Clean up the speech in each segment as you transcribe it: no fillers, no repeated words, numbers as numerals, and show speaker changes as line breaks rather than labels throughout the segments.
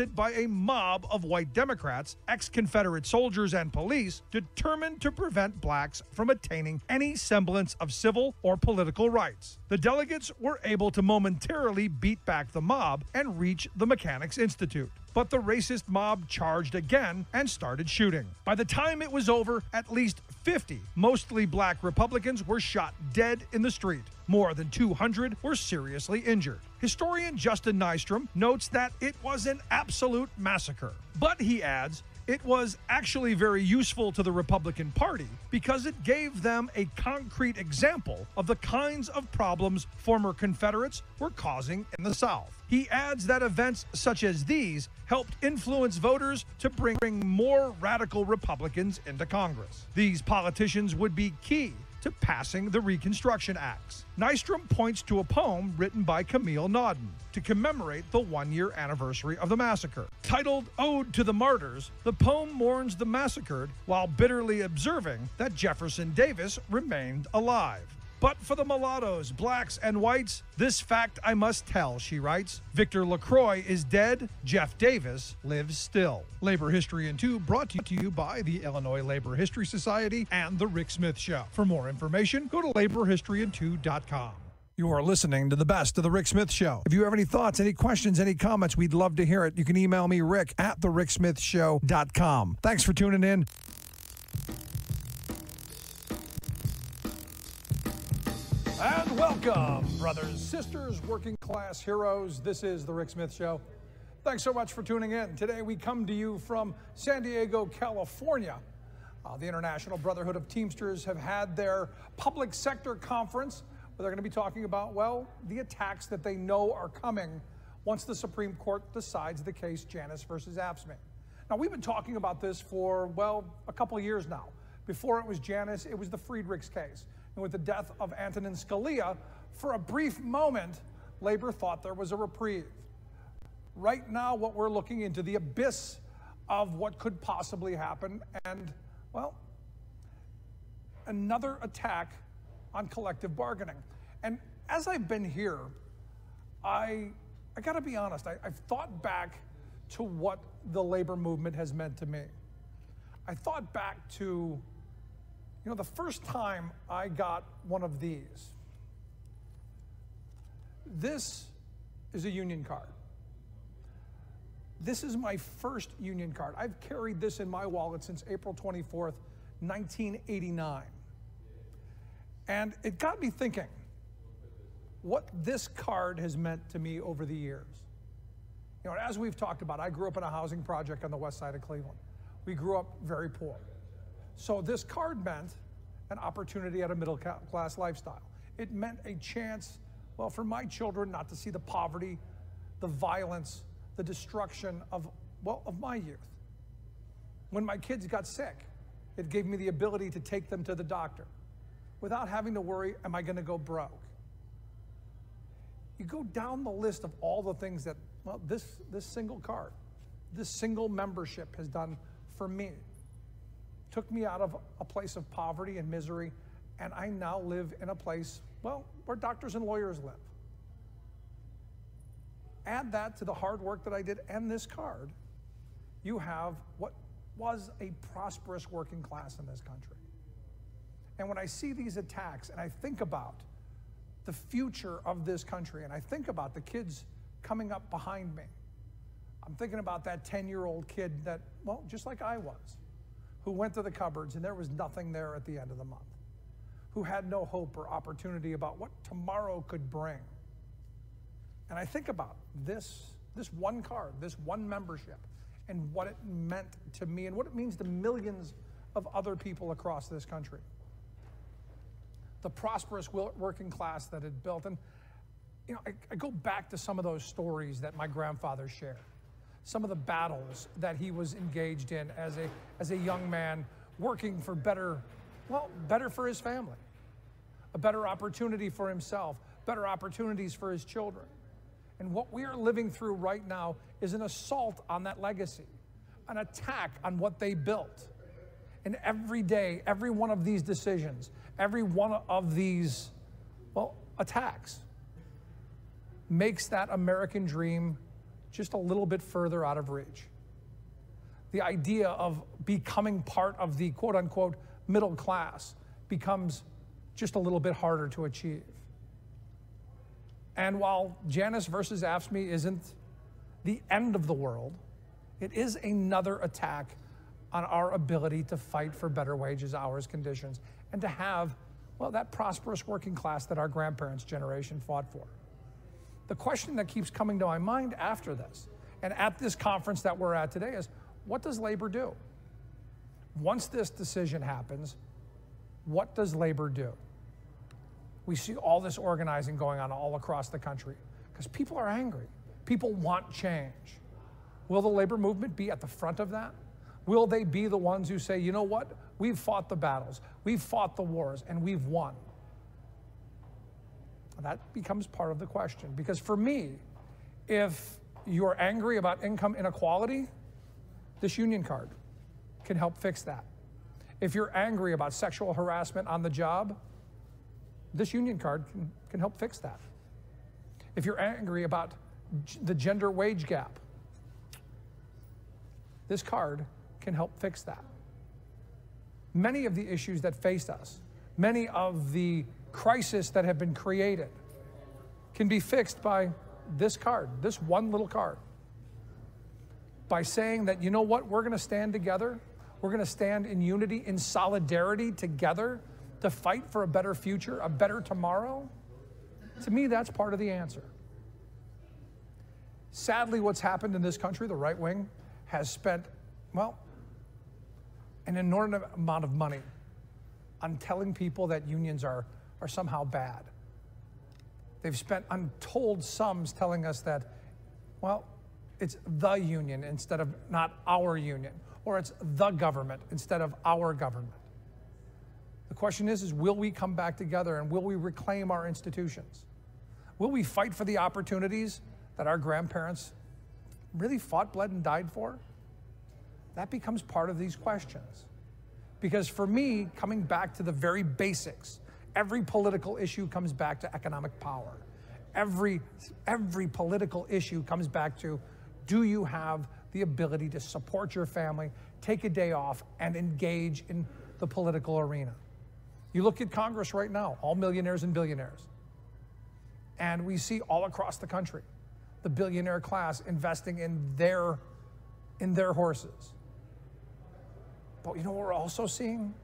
by a mob of white Democrats, ex-Confederate soldiers, and police determined to prevent blacks from attaining any semblance of civil or political rights. The delegates were able to momentarily beat back the mob and reach the Mechanics Institute. But the racist mob charged again and started shooting. By the time it was over, at least 50 mostly black Republicans were shot dead in the street. More than 200 were seriously injured. Historian Justin Nystrom notes that it was an absolute massacre. But he adds, it was actually very useful to the Republican Party because it gave them a concrete example of the kinds of problems former Confederates were causing in the South. He adds that events such as these helped influence voters to bring more radical Republicans into Congress. These politicians would be key to passing the Reconstruction Acts. Nystrom points to a poem written by Camille Naudin to commemorate the one-year anniversary of the massacre. Titled Ode to the Martyrs, the poem mourns the massacred while bitterly observing that Jefferson Davis remained alive. But for the mulattoes, blacks, and whites, this fact I must tell, she writes. Victor LaCroix is dead. Jeff Davis lives still. Labor History in 2 brought to you by the Illinois Labor History Society and The Rick Smith Show. For more information, go to laborhistoryin2.com. You are listening to the best of The Rick Smith Show. If you have any thoughts, any questions, any comments, we'd love to hear it. You can email me, Rick, at thericksmithshow.com. Thanks for tuning in. And welcome, brothers, sisters, working class heroes. This is The Rick Smith Show. Thanks so much for tuning in. Today we come to you from San Diego, California. The International Brotherhood of Teamsters have had their public sector conference where they're going to be talking about, well, the attacks that they know are coming once the Supreme Court decides the case Janus versus AFSCME. Now, we've been talking about this for, well, a couple of years now. Before it was Janus, it was the Friedrichs case. And with the death of Antonin Scalia, for a brief moment, labor thought there was a reprieve. Right now, what we're looking into the abyss of what could possibly happen, and, well, another attack on collective bargaining. And as I've been here, I got to be honest, I've thought back to what the labor movement has meant to me. I thought back to, the first time I got one of these. This is a union card. This is my first union card. I've carried this in my wallet since April 24th, 1989. And it got me thinking what this card has meant to me over the years. As we've talked about, I grew up in a housing project on the west side of Cleveland. We grew up very poor. So this card meant an opportunity at a middle class lifestyle. It meant a chance, well, for my children not to see the poverty, the violence, the destruction of my youth. When my kids got sick, it gave me the ability to take them to the doctor without having to worry, am I gonna go broke? You go down the list of all the things that, well, this single card, this single membership has done for me. Took me out of a place of poverty and misery, and I now live in a place, well, where doctors and lawyers live. Add that to the hard work that I did and this card, you have what was a prosperous working class in this country. And when I see these attacks and I think about the future of this country and I think about the kids coming up behind me, I'm thinking about that 10-year-old kid that, well, just like I was, who went to the cupboards and there was nothing there at the end of the month, who had no hope or opportunity about what tomorrow could bring. And I think about this one card, this one membership, and what it meant to me and what it means to millions of other people across this country. The prosperous working class that it built. And I go back to some of those stories that my grandfather shared, some of the battles that he was engaged in as a young man, working for better for his family, a better opportunity for himself, better opportunities for his children. And what we are living through right now is an assault on that legacy, an attack on what they built. And every day, every one of these decisions, every one of these, well, attacks makes that American dream
just a little bit further out of reach. The idea of becoming part of the quote-unquote middle class becomes just a little bit harder to achieve. And while Janus versus AFSCME isn't the end of the world, it is another attack on our ability to fight for better wages, hours, conditions, and to have, well, that prosperous working class that our grandparents' generation fought for. The question that keeps coming to my mind after this, and at this conference that we're at today, is what does labor do? Once this decision happens, what does labor do? We see all this organizing going on all across the country because people are angry. People want change. Will the labor movement be at the front of that? Will they be the ones who say, you know what? We've fought the battles, we've fought the wars, and we've won? That becomes part of the question. Because for me, if you're angry about income inequality, this union card can help fix that. If you're angry about sexual harassment on the job, this union card can help fix that. If you're angry about the gender wage gap, this card can help fix that. Many of the issues that face us, many of the crises that have been created can be fixed by this card, this one little card. By saying that, you know what, we're gonna stand together, we're gonna stand in unity, in solidarity together to fight for a better future, a better tomorrow. To me, that's part of the answer. Sadly, what's happened in this country, the right wing has spent, well, an inordinate amount of money on telling people that unions are somehow bad. They've spent untold sums telling us that, well, it's the union instead of not our union, or it's the government instead of our government. The question is will we come back together and will we reclaim our institutions? Will we fight for the opportunities that our grandparents really fought, bled, and died for? That becomes part of these questions. Because for me, coming back to the very basics, every political issue comes back to economic power. Every political issue comes back to, do you have the ability to support your family, take a day off, and engage in the political arena? You look at Congress right now, all millionaires and billionaires. And we see all across the country, the billionaire class investing in their horses. But you know what we're also seeing?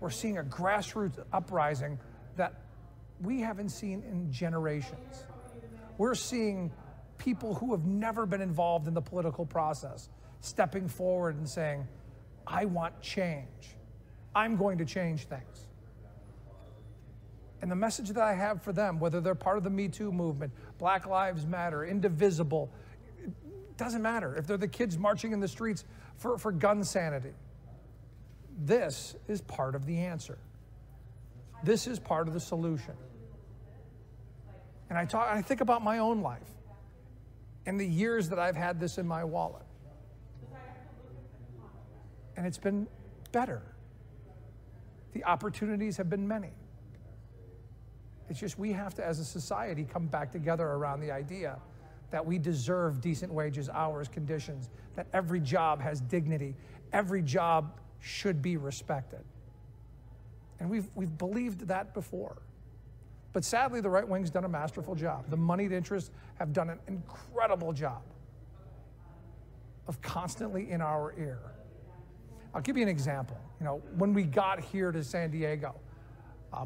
We're seeing a grassroots uprising that we haven't seen in generations. We're seeing people who have never been involved in the political process stepping forward and saying, I want change. I'm going to change things. And the message that I have for them, whether they're part of the Me Too movement, Black Lives Matter, Indivisible, it doesn't matter. If they're the kids marching in the streets for gun sanity, this is part of the answer. This is part of the solution. And I think about my own life and the years that I've had this in my wallet. And it's been better. The opportunities have been many. It's just we have to, as a society, come back together around the idea that we deserve decent wages, hours, conditions, that every job has dignity, every job should be respected. And we've believed that before. But sadly, the right wing's done a masterful job. The moneyed interests have done an incredible job of constantly in our ear. I'll give you an example. You know, when we got here to San Diego,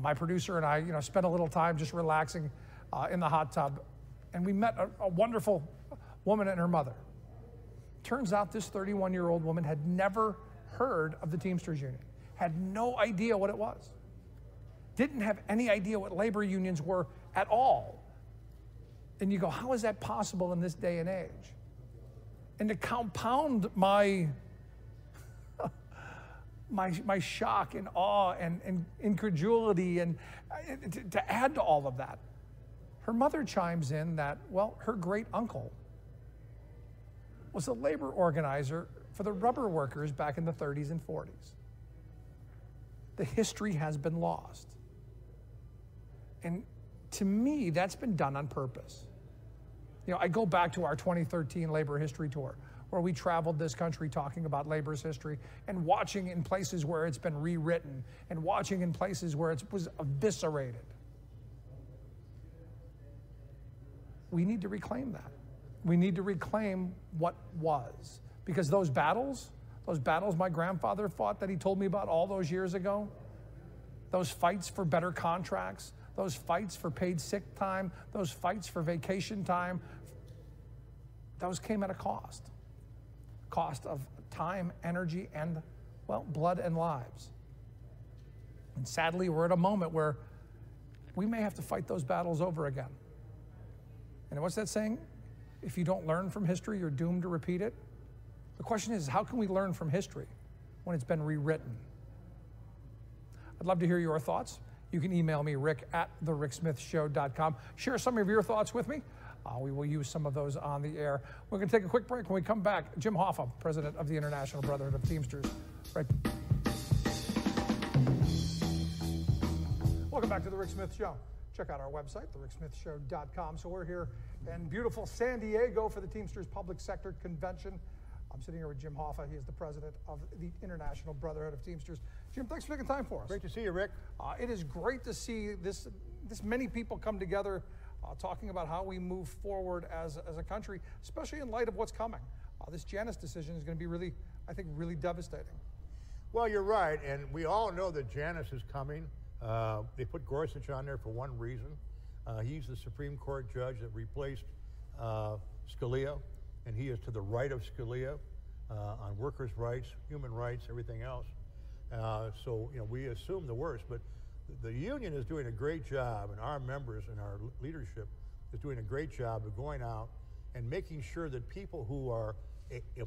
my producer and I, spent a little time just relaxing in the hot tub, and we met a wonderful woman and her mother. Turns out this 31-year-old woman had never heard of the Teamsters Union, had no idea what it was, didn't have any idea what labor unions were at all. And you go, how is that possible in this day and age? And to compound my shock and awe and incredulity, and to add to all of that, her mother chimes in that, well, her great uncle was a labor organizer for the rubber workers back in the 30s and 40s. The history has been lost. And to me, that's been done on purpose. You know, I go back to our 2013 labor history tour, where we traveled this country talking about labor's history and watching in places where it's been rewritten and watching in places where it was eviscerated. We need to reclaim that. We need to reclaim what was. Because those battles my grandfather fought that he told me about all those years ago, those fights for better contracts, those fights for paid sick time, those fights for vacation time, those came at a cost. Cost of time, energy, and, well, blood and lives. And sadly, we're at a moment where we may have to fight those battles over again. And what's that saying? If you don't learn from history, you're doomed to repeat it. The question is, how can we learn from history when it's been rewritten? I'd love to hear your thoughts. You can email me, rick@thericksmithshow.com. Share some of your thoughts with me. We will use some of those on the air. We're going to take a quick break. When we come back, Jim Hoffa, president of the International Brotherhood of Teamsters. Right. Welcome back to The Rick Smith Show. Check out our website, thericksmithshow.com. So we're here in beautiful San Diego for the Teamsters Public Sector Convention. I'm sitting here with Jim Hoffa. He is the president of the International Brotherhood of Teamsters. Jim, thanks for taking time for us.
Great to see you, Rick.
It is great to see this many people come together talking about how we move forward as a country, especially in light of what's coming. This Janus decision is going to be really, I think, really devastating.
Well, you're right, and we all know that Janus is coming. They put Gorsuch on there for one reason. He's the Supreme Court judge that replaced Scalia, and he is to the right of Scalia on workers' rights, human rights, everything else. So, you know, we assume the worst, but the union is doing a great job, and our members and our leadership is doing a great job of going out and making sure that people who are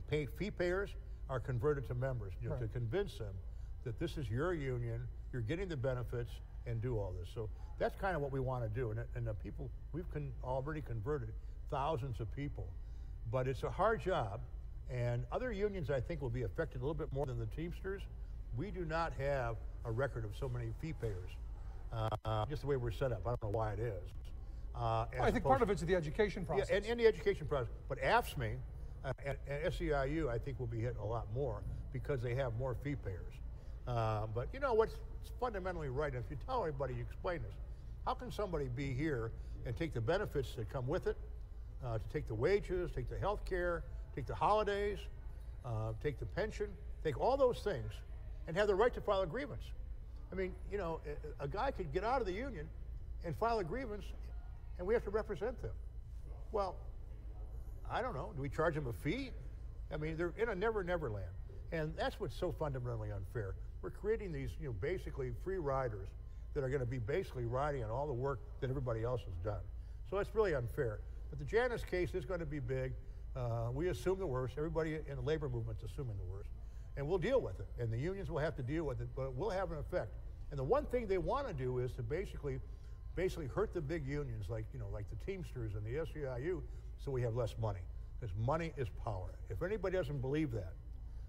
pay fee payers are converted to members, you know,
Right.
to convince them that this is your union, you're getting the benefits, and do all this. So that's kind of what we want to do. And the people, we've already converted thousands of people, but it's a hard job. And other unions, I think, will be affected a little bit more than the Teamsters. We do not have a record of so many fee payers, just the way we're set up. I don't know why it is.
I think part of it's the education process.
Yeah, and the education process. But AFSCME and SEIU, I think, will be hit a lot more because they have more fee payers. But you know what's fundamentally right? If you tell everybody, you explain this, how can somebody be here and take the benefits that come with it, to take the wages, take the health care, take the holidays, take the pension, take all those things, and have the right to file a grievance? I mean, you know, a guy could get out of the union and file a grievance, and we have to represent them. Well, I don't know. Do we charge them a fee? I mean, they're in a never-never land. And that's what's so fundamentally unfair. We're creating these, you know, basically free riders that are going to be basically riding on all the work that everybody else has done. So it's really unfair. But the Janus case is going to be big. We assume the worst. Everybody in the labor movement's assuming the worst. And we'll deal with it. And the unions will have to deal with it, but it will have an effect. And the one thing they want to do is to basically hurt the big unions like, you know, like the Teamsters and the SEIU, so we have less money. Because money is power. If anybody doesn't believe that,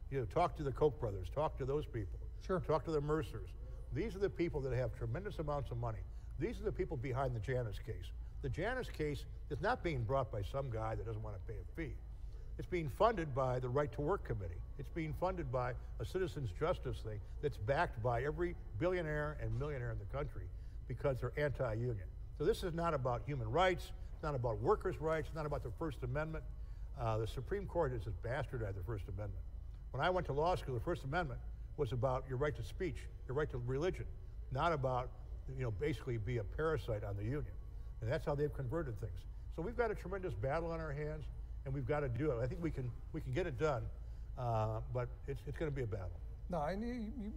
you know, talk to the Koch brothers, talk to those people.
Sure.
Talk to the Mercers. These are the people that have tremendous amounts of money. These are the people behind the Janus case. The Janus case is not being brought by some guy that doesn't want to pay a fee. It's being funded by the Right to Work Committee. It's being funded by a citizens justice thing that's backed by every billionaire and millionaire in the country because they're anti-union. So this is not about human rights. It's not about workers' rights. It's not about the First Amendment. The Supreme Court has just bastardized the First Amendment. When I went to law school, the First Amendment was about your right to speech, your right to religion, not about, you know, basically be a parasite on the union. And that's how they've converted things. So we've got a tremendous battle on our hands, and we've got to do it. I think we can get it done, but it's going to be a battle.
No, and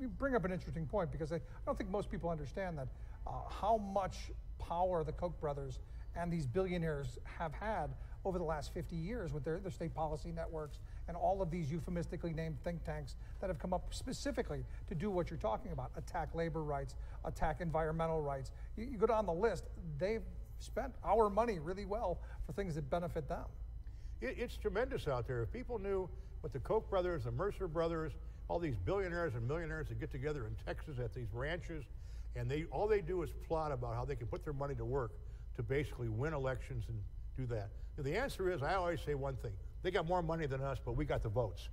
you bring up an interesting point, because I don't think most people understand that how much power the Koch brothers and these billionaires have had over the last 50 years with their state policy networks and all of these euphemistically named think tanks that have come up specifically to do what you're talking about: attack labor rights, attack environmental rights. You go down the list, they've spent our money really well for things that benefit them.
It's tremendous out there. If people knew what the Koch brothers, the Mercer brothers, all these billionaires and millionaires that get together in Texas at these ranches, and all they do is plot about how they can put their money to work to basically win elections and do that? The answer is, I always say one thing. They got more money than us, but we got the votes.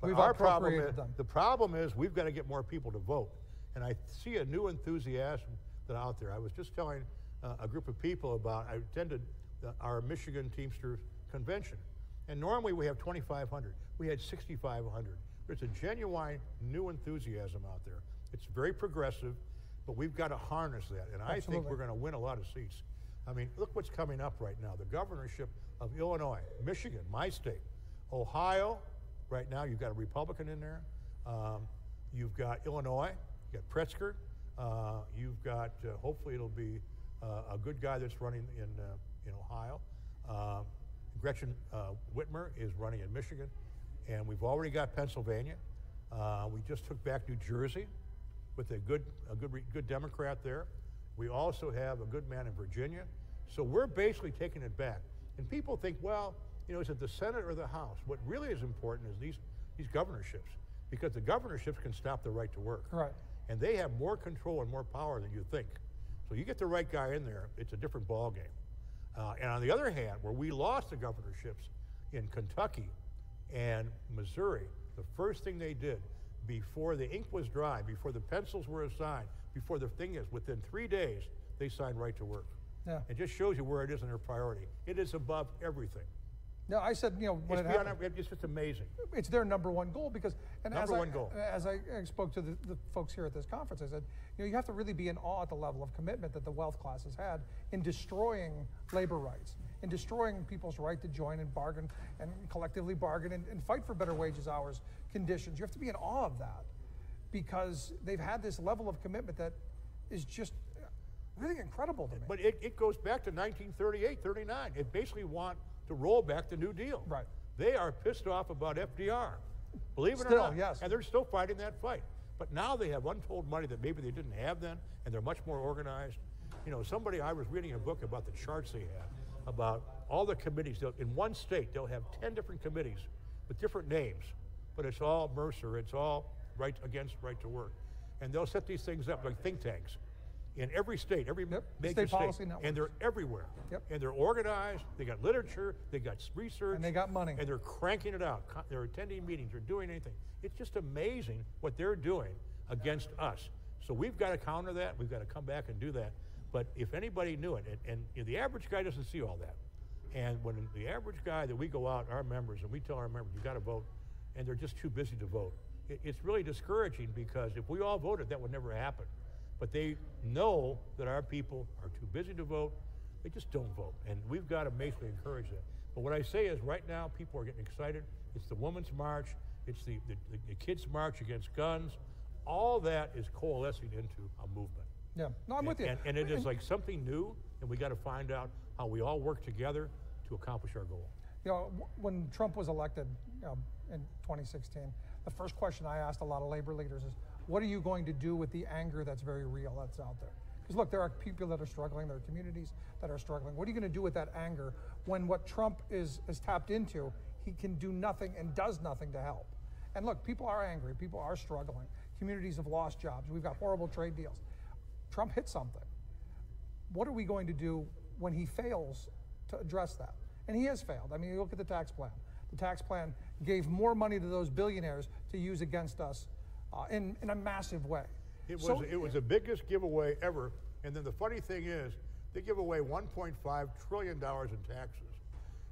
But
We've
our problem is,
appropriated them.
the problem is we've got to get more people to vote. And I see a new enthusiasm that out there. I was just telling a group of people about, I attended our Michigan Teamsters convention. And normally we have 2,500. We had 6,500. There's a genuine new enthusiasm out there. It's very progressive, but we've got to harness that. And I think we're going to win a lot of seats. I mean, look what's coming up right now. The governorship of Illinois, Michigan, my state, Ohio, right now you've got a Republican in there. You've got Illinois, you've got Pritzker. You've got, hopefully it'll be a good guy that's running in Ohio. Gretchen Whitmer is running in Michigan. And we've already got Pennsylvania. We just took back New Jersey with a good Democrat there. We also have a good man in Virginia. So we're basically taking it back. And people think, well, is it the Senate or the House? What really is important is these governorships, because the governorships can stop the right to work.
Right.
And they have more control and more power than you think. So you get the right guy in there, it's a different ballgame. And on the other hand, where we lost the governorships in Kentucky and Missouri, the first thing they did before the ink was dry, before the pencils were assigned, before the thing is, within 3 days, they signed right to work.
Yeah.
It just shows you where it is in their priority. It is above everything.
No, I said, when it happened,
it's just amazing.
it's their number one goal because,
goal.
As I spoke to the folks here at this conference, I said, you have to really be in awe at the level of commitment that the wealth class has had in destroying labor rights, in destroying people's right to join and bargain and collectively bargain and fight for better wages, hours, conditions. You have to be in awe of that because they've had this level of commitment that is just really incredible to me.
But it goes back to 1938, 39. It basically want to roll back the New Deal.
Right.
They are pissed off about FDR. Believe it or
Still,
not.
yes.
And they're still fighting that fight. But now they have untold money that maybe they didn't have then, and they're much more organized. I was reading a book about the charts they had, about all the committees. In one state, they'll have 10 different committees with different names, but it's all Mercer, it's all right against right to work. And they'll set these things up like think tanks in every state, every major
state policy networks.
and they're everywhere.
Yep.
And they're organized, they got literature, they got research.
And they got money.
And they're cranking it out. They're attending meetings, they're doing anything. It's just amazing what they're doing against us. So we've got to counter that, we've got to come back and do that. But if anybody knew it, and the average guy doesn't see all that. And when the average guy that we go out, our members, and we tell our members, you got to vote, and they're just too busy to vote. It's really discouraging because if we all voted, that would never happen. But they know that our people are too busy to vote. They just don't vote. And we've got to basically encourage that. But what I say is right now, people are getting excited. It's the Women's March. It's the Kids' March against guns. All that is coalescing into a movement.
Yeah, no, I'm with you.
And it is like something new, and we got to find out how we all work together to accomplish our goal.
When Trump was elected in 2016, the first question I asked a lot of labor leaders is, what are you going to do with the anger that's very real that's out there? Because look, there are people that are struggling, there are communities that are struggling. What are you going to do with that anger when what Trump is tapped into, he can do nothing and does nothing to help? And look, people are angry, people are struggling. Communities have lost jobs, we've got horrible trade deals. Trump hit something. What are we going to do when he fails to address that? And he has failed. I mean, you look at the tax plan. The tax plan gave more money to those billionaires to use against us in a massive way.
It was the biggest giveaway ever. And then the funny thing is, they give away $1.5 trillion in taxes.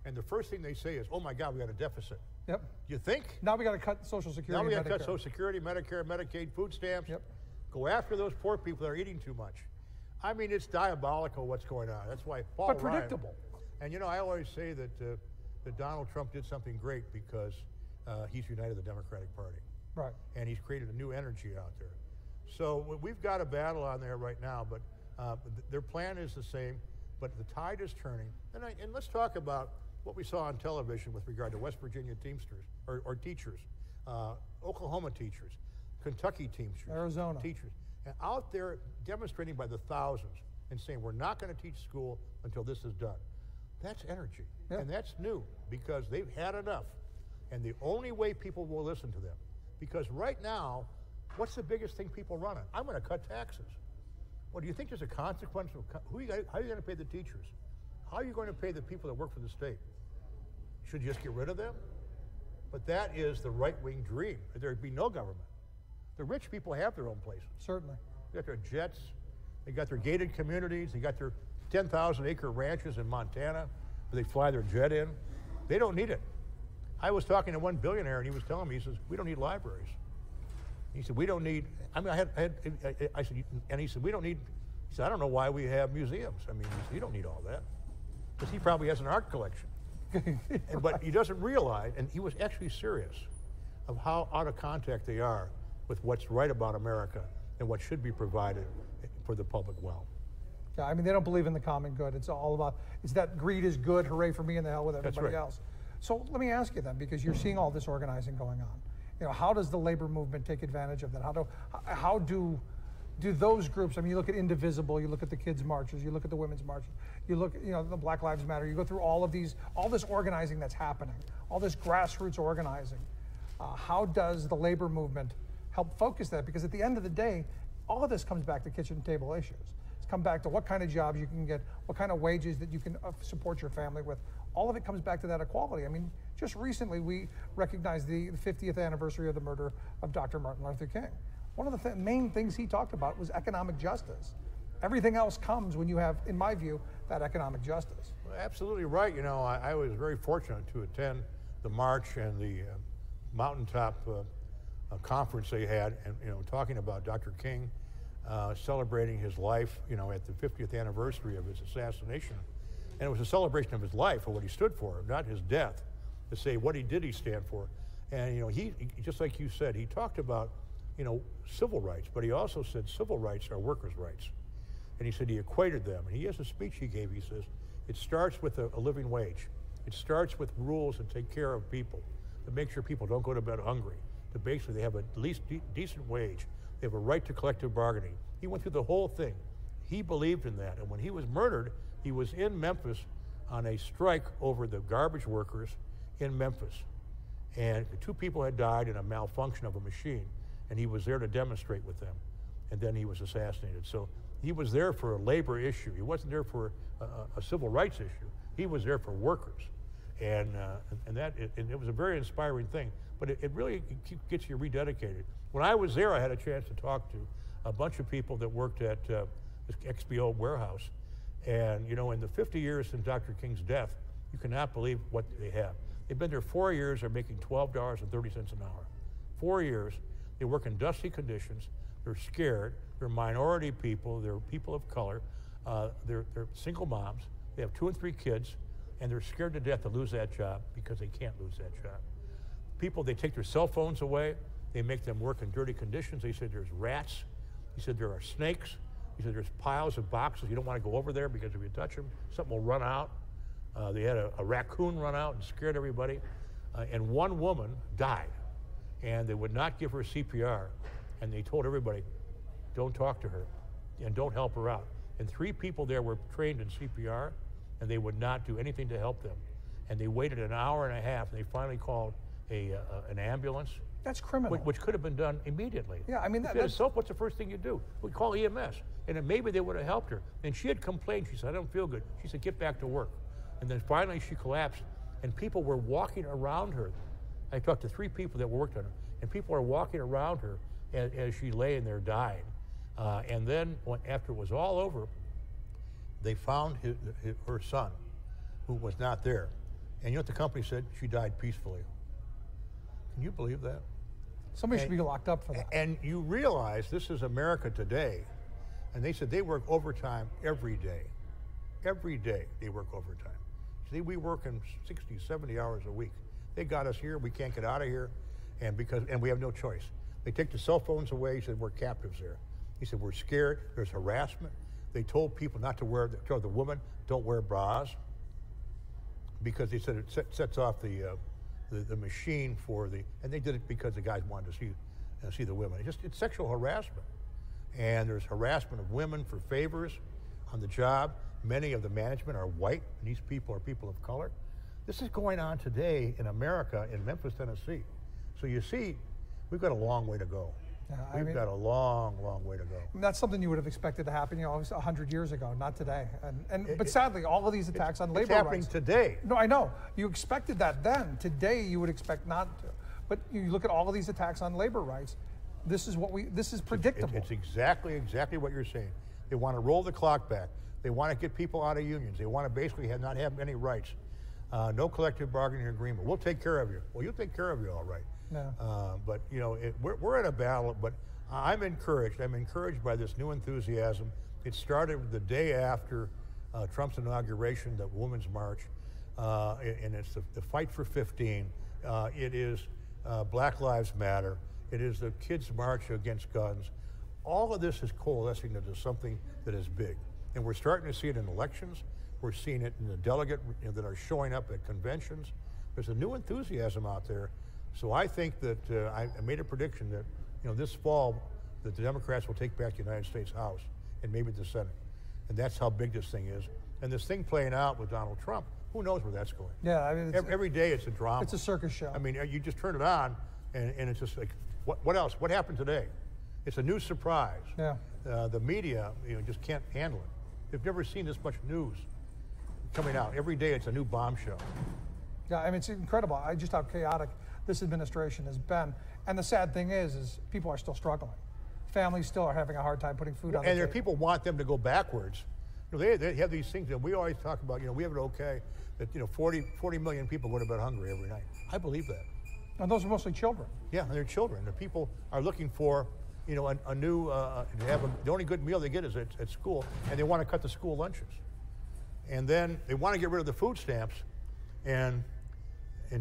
And the first thing they say is, oh my God, we got a deficit.
Yep.
You think?
Now we got to cut Social Security.
Now we got
to
to cut Social Security, Medicare, Medicaid, food stamps.
Yep.
Go after those poor people that are eating too much. I mean, it's diabolical what's going on. That's why Paul
But predictable.
Ryan, and I always say that Donald Trump did something great because he's united the Democratic Party.
Right.
And he's created a new energy out there. So we've got a battle on there right now, but their plan is the same, but the tide is turning. And let's talk about what we saw on television with regard to West Virginia Teamsters, or teachers, Oklahoma teachers, Kentucky teachers,
Arizona
teachers, and out there demonstrating by the thousands and saying, we're not going to teach school until this is done. That's energy,
yep.
And that's new because they've had enough. And the only way people will listen to them, because right now, what's the biggest thing people run on? I'm going to cut taxes. Well, do you think there's a consequence of how are you going to pay the teachers? how are you going to pay the people that work for the state? Should you just get rid of them? But that is the right-wing dream. There'd be no government. The rich people have their own places.
Certainly.
They got their jets. They got their gated communities. They got their 10,000-acre ranches in Montana where they fly their jet in. They don't need it. I was talking to one billionaire, and he was telling me, he says, we don't need libraries. He said, we don't need, I mean, I said, and he said, we don't need, he said, I don't know why we have museums. I mean, he said, you don't need all that. Because he probably has an art collection. But he doesn't realize, and he was actually serious, of how out of contact they are with what's right about America and what should be provided for the public well.
Yeah, I mean, they don't believe in the common good. It's all about, it's that greed is good, hooray for me and the hell with everybody else. So let me ask you then, because you're seeing all this organizing going on. You know, how does the labor movement take advantage of that? How do those groups, I mean, you look at Indivisible, you look at the kids' marches, you look at the women's marches, you look at, you know, the Black Lives Matter, you go through all of these, all this organizing that's happening, all this grassroots organizing. How does the labor movement help focus that? Because at the end of the day, all of this comes back to kitchen table issues. It's come back to what kind of jobs you can get, what kind of wages that you can support your family with. All of it comes back to that equality. I mean, just recently we recognized the 50th anniversary of the murder of Dr. Martin Luther King. One of the main things he talked about was economic justice. Everything else comes when you have, in my view, that economic justice.
Well, absolutely right. You know, I was very fortunate to attend the march and the mountaintop conference they had, and, you know, talking about Dr. King, celebrating his life, you know, at the 50th anniversary of his assassination. And it was a celebration of his life, or what he stood for, not his death, to say what he did he stand for. And, you know, he just like you said, he talked about, you know, civil rights, but he also said civil rights are workers' rights. And he said he equated them. And he has a speech he gave, he says, it starts with a living wage. It starts with rules that take care of people, to make sure people don't go to bed hungry, to basically they have at least decent wage. They have a right to collective bargaining. He went through the whole thing. He believed in that. And when he was murdered, he was in Memphis on a strike over the garbage workers in Memphis. And the two people had died in a malfunction of a machine, and he was there to demonstrate with them. And then he was assassinated. So he was there for a labor issue. He wasn't there for a civil rights issue. He was there for workers. And it was a very inspiring thing. But it really gets you rededicated. When I was there, I had a chance to talk to a bunch of people that worked at this XPO warehouse. And, you know, in the 50 years since Dr. King's death, you cannot believe what they have. They've been there 4 years, they're making $12.30 an hour. 4 years, they work in dusty conditions, they're scared, they're minority people, they're people of color, they're single moms, they have 2 and 3 kids, and they're scared to death to lose that job because they can't lose that job. People, they take their cell phones away, they make them work in dirty conditions. They said there's rats, he said there are snakes, he said there's piles of boxes, you don't want to go over there because if you touch them, something will run out. They had a raccoon run out and scared everybody. And one woman died, and they would not give her CPR. And they told everybody, don't talk to her and don't help her out. And 3 people there were trained in CPR, and they would not do anything to help them. And they waited an hour and a half, and they finally called an ambulance.
That's criminal.
Which could have been done immediately.
Yeah, I mean,
what's the first thing you do? We call EMS. And then maybe they would have helped her. And she had complained. She said, I don't feel good. She said, get back to work. And then finally she collapsed, and people were walking around her. I talked to 3 people that worked on her, and people are walking around her as she lay in there dying. And then after it was all over, they found her son, who was not there. And you know what the company said? She died peacefully. Can you believe that?
Somebody should be locked up for that.
And you realize this is America today, and they said they work overtime every day. Every day they work overtime. See, we work in 60, 70 hours a week. They got us here, we can't get out of here, and we have no choice. They take the cell phones away. He said, we're captives there. He said, we're scared, there's harassment. They told people not to wear, told the woman, don't wear bras, because they said it sets off the machine for and they did it because the guys wanted to see the women. It's sexual harassment. And there's harassment of women for favors on the job. Many of the management are white, and these people are people of color. This is going on today in America, in Memphis, Tennessee. So you see, we've got a long way to go.
Yeah,
We've got a long, long way to go.
That's something you would have expected to happen, 100 years ago, not today. But sadly, all of these attacks on labor rights.
It's happening today.
No, I know. You expected that then. Today, you would expect not to. But you look at all of these attacks on labor rights. This is predictable.
It's exactly what you're saying. They want to roll the clock back. They want to get people out of unions. They want to basically not have any rights. No collective bargaining agreement. We'll take care of you. Well, you'll take care of you all right.
No.
But we're in a battle. But I'm encouraged. I'm encouraged by this new enthusiasm. It started the day after Trump's inauguration, the Women's March, and it's the Fight for 15. It is Black Lives Matter. It is the Kids March Against Guns. All of this is coalescing into something that is big. And we're starting to see it in elections. We're seeing it in the delegate that are showing up at conventions. There's a new enthusiasm out there. So I think that I made a prediction that this fall that the Democrats will take back the United States House and maybe the Senate. And that's how big this thing is. And this thing playing out with Donald Trump, who knows where that's going?
Yeah, I mean,
every day it's a drama.
It's a circus show.
I mean, you just turn it on, and it's just like, what else? What happened today? It's a new surprise.
Yeah.
The media, just can't handle it. They've never seen this much news coming out. Every day it's a new bombshell.
Yeah, I mean, it's incredible. Just how chaotic this administration has been. And the sad thing is people are still struggling. Families still are having a hard time putting food on the table.
And people want them to go backwards. They have these things that we always talk about. We have it okay that 40 million people go to bed hungry every night. I believe that.
And those are mostly children.
Yeah, they're children. The people are looking for a new the only good meal they get is at school, and they want to cut the school lunches. And then they want to get rid of the food stamps, and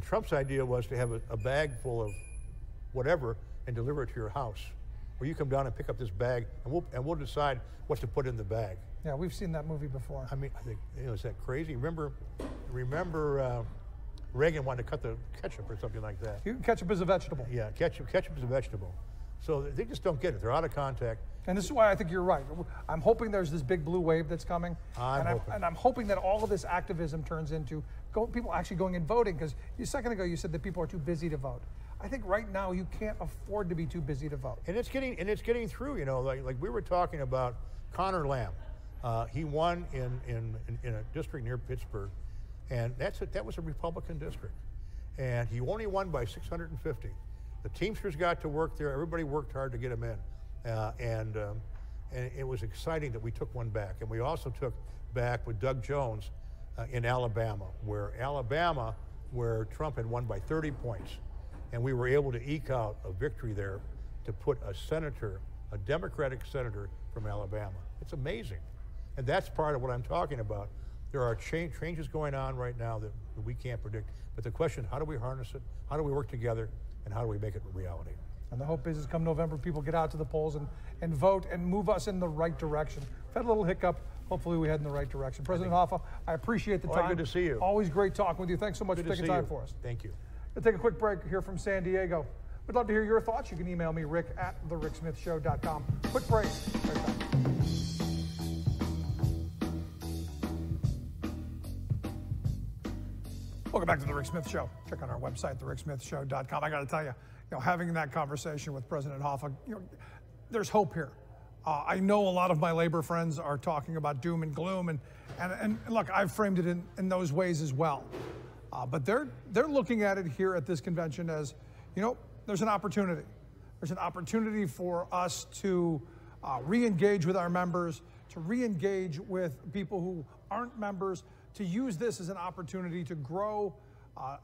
Trump's idea was to have a bag full of whatever and deliver it to your house, where you come down and pick up this bag, and we'll decide what to put in the bag.
Yeah, we've seen that movie before.
I mean, I think, is that crazy? Remember Reagan wanted to cut the ketchup or something like that.
Ketchup is a vegetable.
Yeah, ketchup is a vegetable. So they just don't get it. They're out of contact.
And this is why I think you're right. I'm hoping there's this big blue wave that's coming. I'm hoping that all of this activism turns into people actually going and voting, because a second ago you said that people are too busy to vote. I think right now you can't afford to be too busy to vote.
And it's getting through, like we were talking about Connor Lamb. He won in a district near Pittsburgh, and that was a Republican district. And he only won by 650. The Teamsters got to work there. Everybody worked hard to get him in. And it was exciting that we took one back. And we also took back with Doug Jones in Alabama, where Trump had won by 30 points. And we were able to eke out a victory there to put a Democratic senator from Alabama. It's amazing. And that's part of what I'm talking about. There are changes going on right now that we can't predict. But the question, how do we harness it? How do we work together? And how do we make it a reality?
And the hope is come November, people get out to the polls and vote and move us in the right direction. We've had a little hiccup. Hopefully we head in the right direction. President Hoffa, I appreciate the time.
Good to see you.
Always great talking with you. Thanks so much for taking time for us.
Thank you.
We'll take a quick break here from San Diego. We'd love to hear your thoughts. You can email me, rick@thericksmithshow.com. Quick break. Right back. Welcome back to The Rick Smith Show. Check out our website, thericksmithshow.com. I got to tell you, having that conversation with President Hoffa, there's hope here. I know a lot of my labor friends are talking about doom and gloom, and look, I've framed it in those ways as well. But they're looking at it here at this convention as, there's an opportunity. There's an opportunity for us to re-engage with our members, to re-engage with people who aren't members, to use this as an opportunity to grow,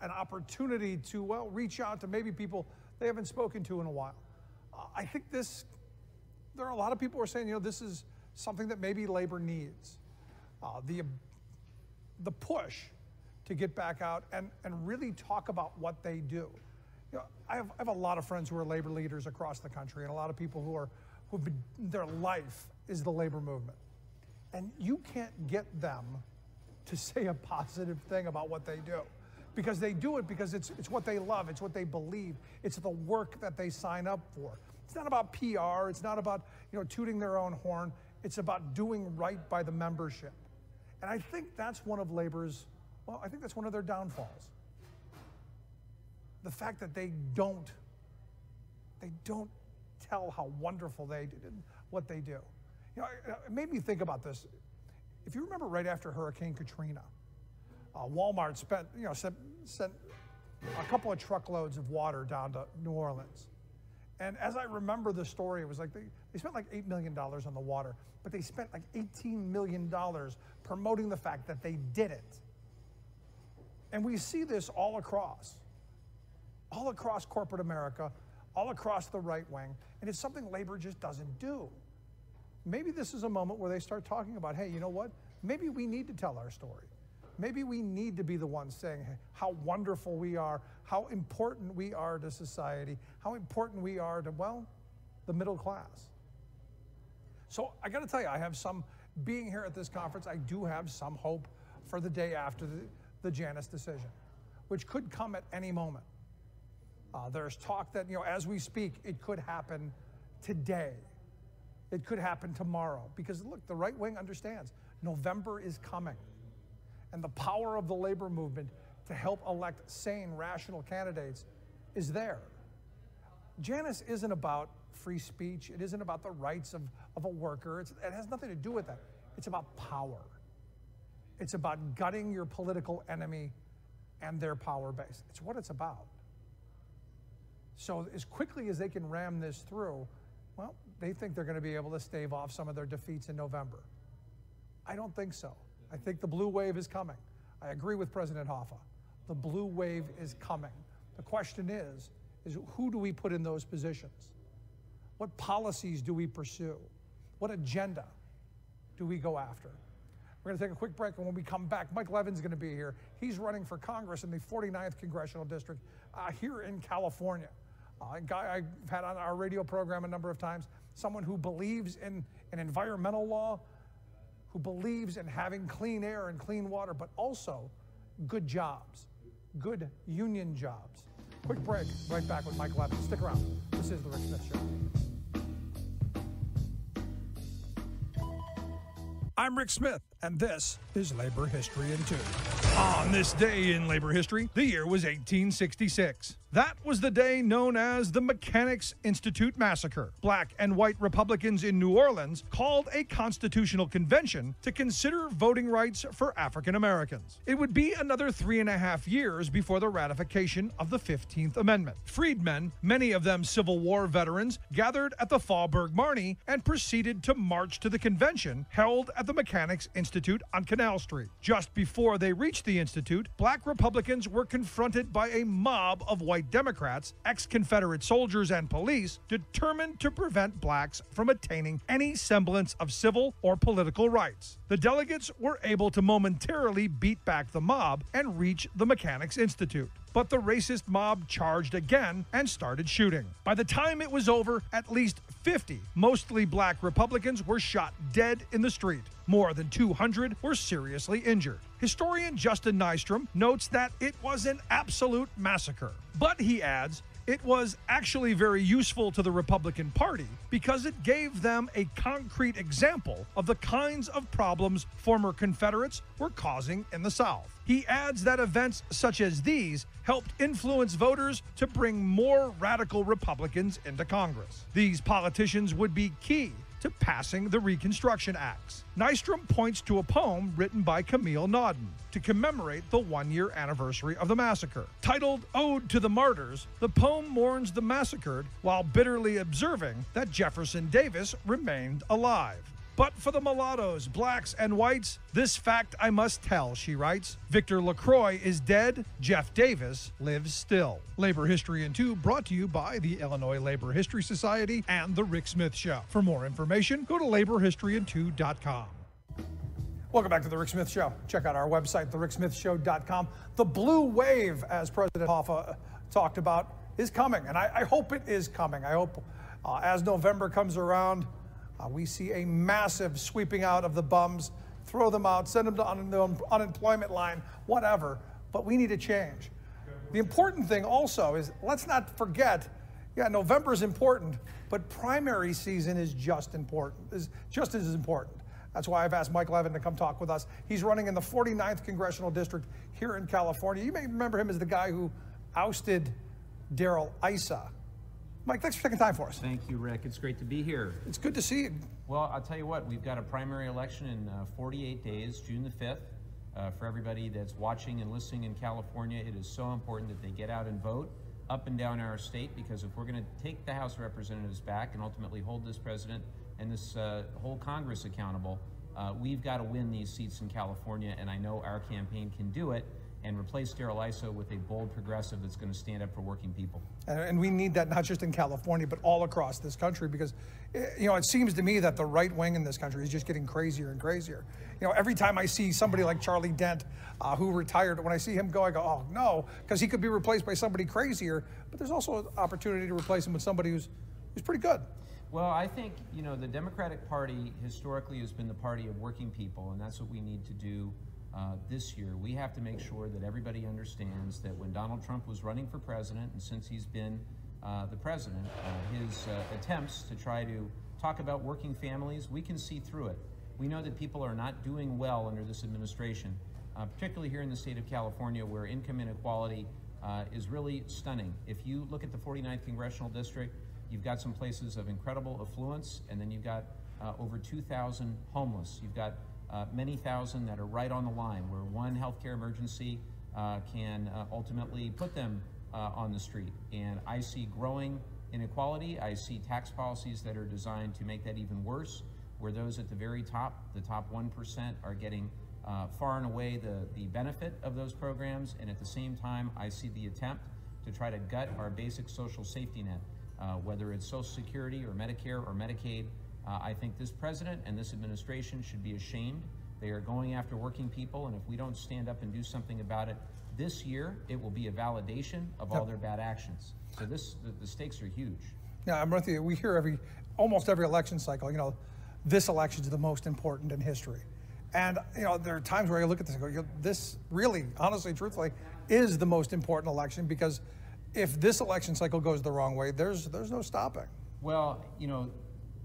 an opportunity to, reach out to maybe people they haven't spoken to in a while. I think there are a lot of people who are saying, this is something that maybe labor needs. The push to get back out and really talk about what they do. I have a lot of friends who are labor leaders across the country, and a lot of people who've been, their life is the labor movement. And you can't get them to say a positive thing about what they do, because they do it because it's what they love, it's what they believe, it's the work that they sign up for. It's not about PR, it's not about tooting their own horn, it's about doing right by the membership. And I think that's one of labor's, I think that's one of their downfalls. The fact that they don't tell how wonderful they did what they do. You know, it made me think about this. If you remember, right after Hurricane Katrina, Walmart sent a couple of truckloads of water down to New Orleans. And as I remember the story, it was like they spent like $8 million on the water, but they spent like $18 million promoting the fact that they did it. And we see this all across corporate America, all across the right wing, and it's something labor just doesn't do. Maybe this is a moment where they start talking about, hey, you know what? Maybe we need to tell our story. Maybe we need to be the ones saying how wonderful we are, how important we are to society, how important we are to, well, the middle class. So I got to tell you, being here at this conference, I do have some hope for the day after the Janus decision, which could come at any moment. There's talk that, as we speak, it could happen today. It could happen tomorrow. Because look, the right wing understands November is coming. And the power of the labor movement to help elect sane, rational candidates is there. Janus isn't about free speech. It isn't about the rights of a worker. It has nothing to do with that. It's about power. It's about gutting your political enemy and their power base. It's what it's about. So as quickly as they can ram this through, well, they think they're going to be able to stave off some of their defeats in November. I don't think so. I think the blue wave is coming. I agree with President Hoffa. The blue wave is coming. The question is who do we put in those positions? What policies do we pursue? What agenda do we go after? We're going to take a quick break, and when we come back, Mike Levin's going to be here. He's running for Congress in the 49th Congressional District here in California. A guy I've had on our radio program a number of times, someone who believes in an environmental law, who believes in having clean air and clean water, but also good jobs, good union jobs. Quick break, right back with Mike Levin. Stick around. This is The Rick Smith Show. I'm Rick Smith, and this is Labor History in 2. On this day in labor history, the year was 1866. That was the day known as the Mechanics' Institute Massacre. Black and white Republicans in New Orleans called a constitutional convention to consider voting rights for African Americans. It would be another 3.5 years before the ratification of the 15th Amendment. Freedmen, many of them Civil War veterans, gathered at the Faubourg Marny and proceeded to march to the convention held at the Mechanics' Institute on Canal Street. Just before they reached the Institute, black Republicans were confronted by a mob of white Democrats, ex-Confederate soldiers, and police determined to prevent blacks from attaining any semblance of civil or political rights. The delegates were able to momentarily beat back the mob and reach the Mechanics' Institute. But the racist mob charged again and started shooting. By the time it was over, at least 50 mostly black Republicans were shot dead in the street. More than 200 were seriously injured. Historian Justin Nystrom notes that it was an absolute massacre. But he adds, it was actually very useful to the Republican Party because it gave them a concrete example of the kinds of problems former Confederates were causing in the South. He adds that events such as these helped influence voters to bring more radical Republicans into Congress. These politicians would be key to passing the Reconstruction Acts. Nystrom points to a poem written by Camille Naudin to commemorate the 1-year anniversary of the massacre. Titled Ode to the Martyrs, the poem mourns the massacred while bitterly observing that Jefferson Davis remained alive. But for the mulattoes, blacks, and whites, this fact I must tell, she writes. Victor LaCroix is dead. Jeff Davis lives still. Labor History in 2 brought to you by the Illinois Labor History Society and The Rick Smith Show. For more information, go to laborhistoryin2.com. Welcome back to The Rick Smith Show. Check out our website, thericksmithshow.com. The blue wave, as President Hoffa talked about, is coming, and I hope it is coming. I hope as November comes around, we see a massive sweeping out of the bums, throw them out, send them to the unemployment line, whatever. But we need to change. The important thing also is, let's not forget, November is important, but primary season is just as important. That's why I've asked Mike Levin to come talk with us. He's running in the 49th Congressional District here in California. You may remember him as the guy who ousted Darrell Issa. Mike, thanks for taking time for us.
Thank you, Rick. It's great to be here.
It's good to see you.
Well, I'll tell you what, we've got a primary election in 48 days, June the 5th. For everybody that's watching and listening in California, it is so important that they get out and vote up and down our state, because if we're going to take the House of Representatives back and ultimately hold this president and this whole Congress accountable, we've got to win these seats in California, and I know our campaign can do it and replace Darrell Issa with a bold progressive that's going to stand up for working people.
And we need that not just in California, but all across this country, because, you know, it seems to me that the right wing in this country is just getting crazier and crazier. You know, every time I see somebody like Charlie Dent, who retired, when I see him go, I go, oh no, because he could be replaced by somebody crazier, but there's also an opportunity to replace him with somebody who's pretty good.
Well, I think, you know, the Democratic Party historically has been the party of working people, and that's what we need to do this year. We have to make sure that everybody understands that when Donald Trump was running for president, and since he's been the president, his attempts to try to talk about working families, we can see through it. We know that people are not doing well under this administration, particularly here in the state of California, where income inequality is really stunning. If you look at the 49th Congressional District, you've got some places of incredible affluence, and then you've got over 2,000 homeless. You've got many thousand that are right on the line, where one healthcare emergency can ultimately put them on the street. And I see growing inequality. I see tax policies that are designed to make that even worse, where those at the very top, the top 1%, are getting far and away the benefit of those programs. And at the same time, I see the attempt to try to gut our basic social safety net, whether it's Social Security or Medicare or Medicaid. I think this president and this administration should be ashamed. They are going after working people, and if we don't stand up and do something about it this year, it will be a validation of all their bad actions. So the stakes are huge.
Yeah, I'm with you. We hear almost every election cycle, you know, this election is the most important in history. And, you know, there are times where you look at this and go, this really, honestly, truthfully, is the most important election, because if this election cycle goes the wrong way, there's no stopping.
Well, you know,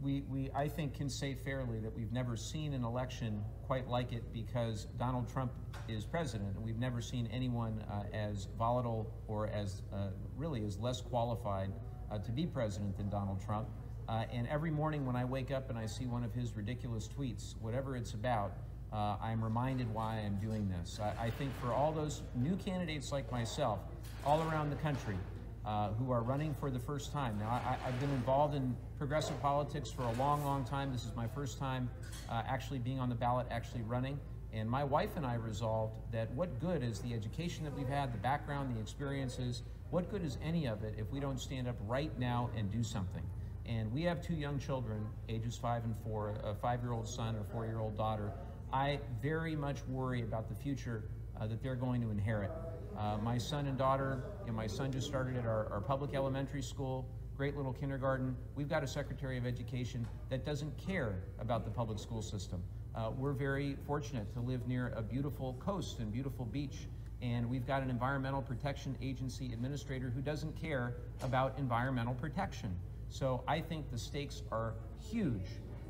we I think can say fairly that we've never seen an election quite like it, because Donald Trump is president, and we've never seen anyone as volatile or as really as less qualified to be president than Donald Trump. And every morning when I wake up and I see one of his ridiculous tweets, whatever it's about, I'm reminded why I'm doing this. I think for all those new candidates like myself all around the country who are running for the first time. Now, I've been involved in progressive politics for a long, long time. This is my first time actually being on the ballot, actually running. And my wife and I resolved that what good is the education that we've had, the background, the experiences, what good is any of it if we don't stand up right now and do something? And we have two young children, ages 5 and 4, a 5-year-old son or 4-year-old daughter. I very much worry about the future that they're going to inherit. My son and daughter, my son just started at our public elementary school, great little kindergarten. We've got a Secretary of Education that doesn't care about the public school system. We're very fortunate to live near a beautiful coast and beautiful beach, and we've got an Environmental Protection Agency administrator who doesn't care about environmental protection. So I think the stakes are huge,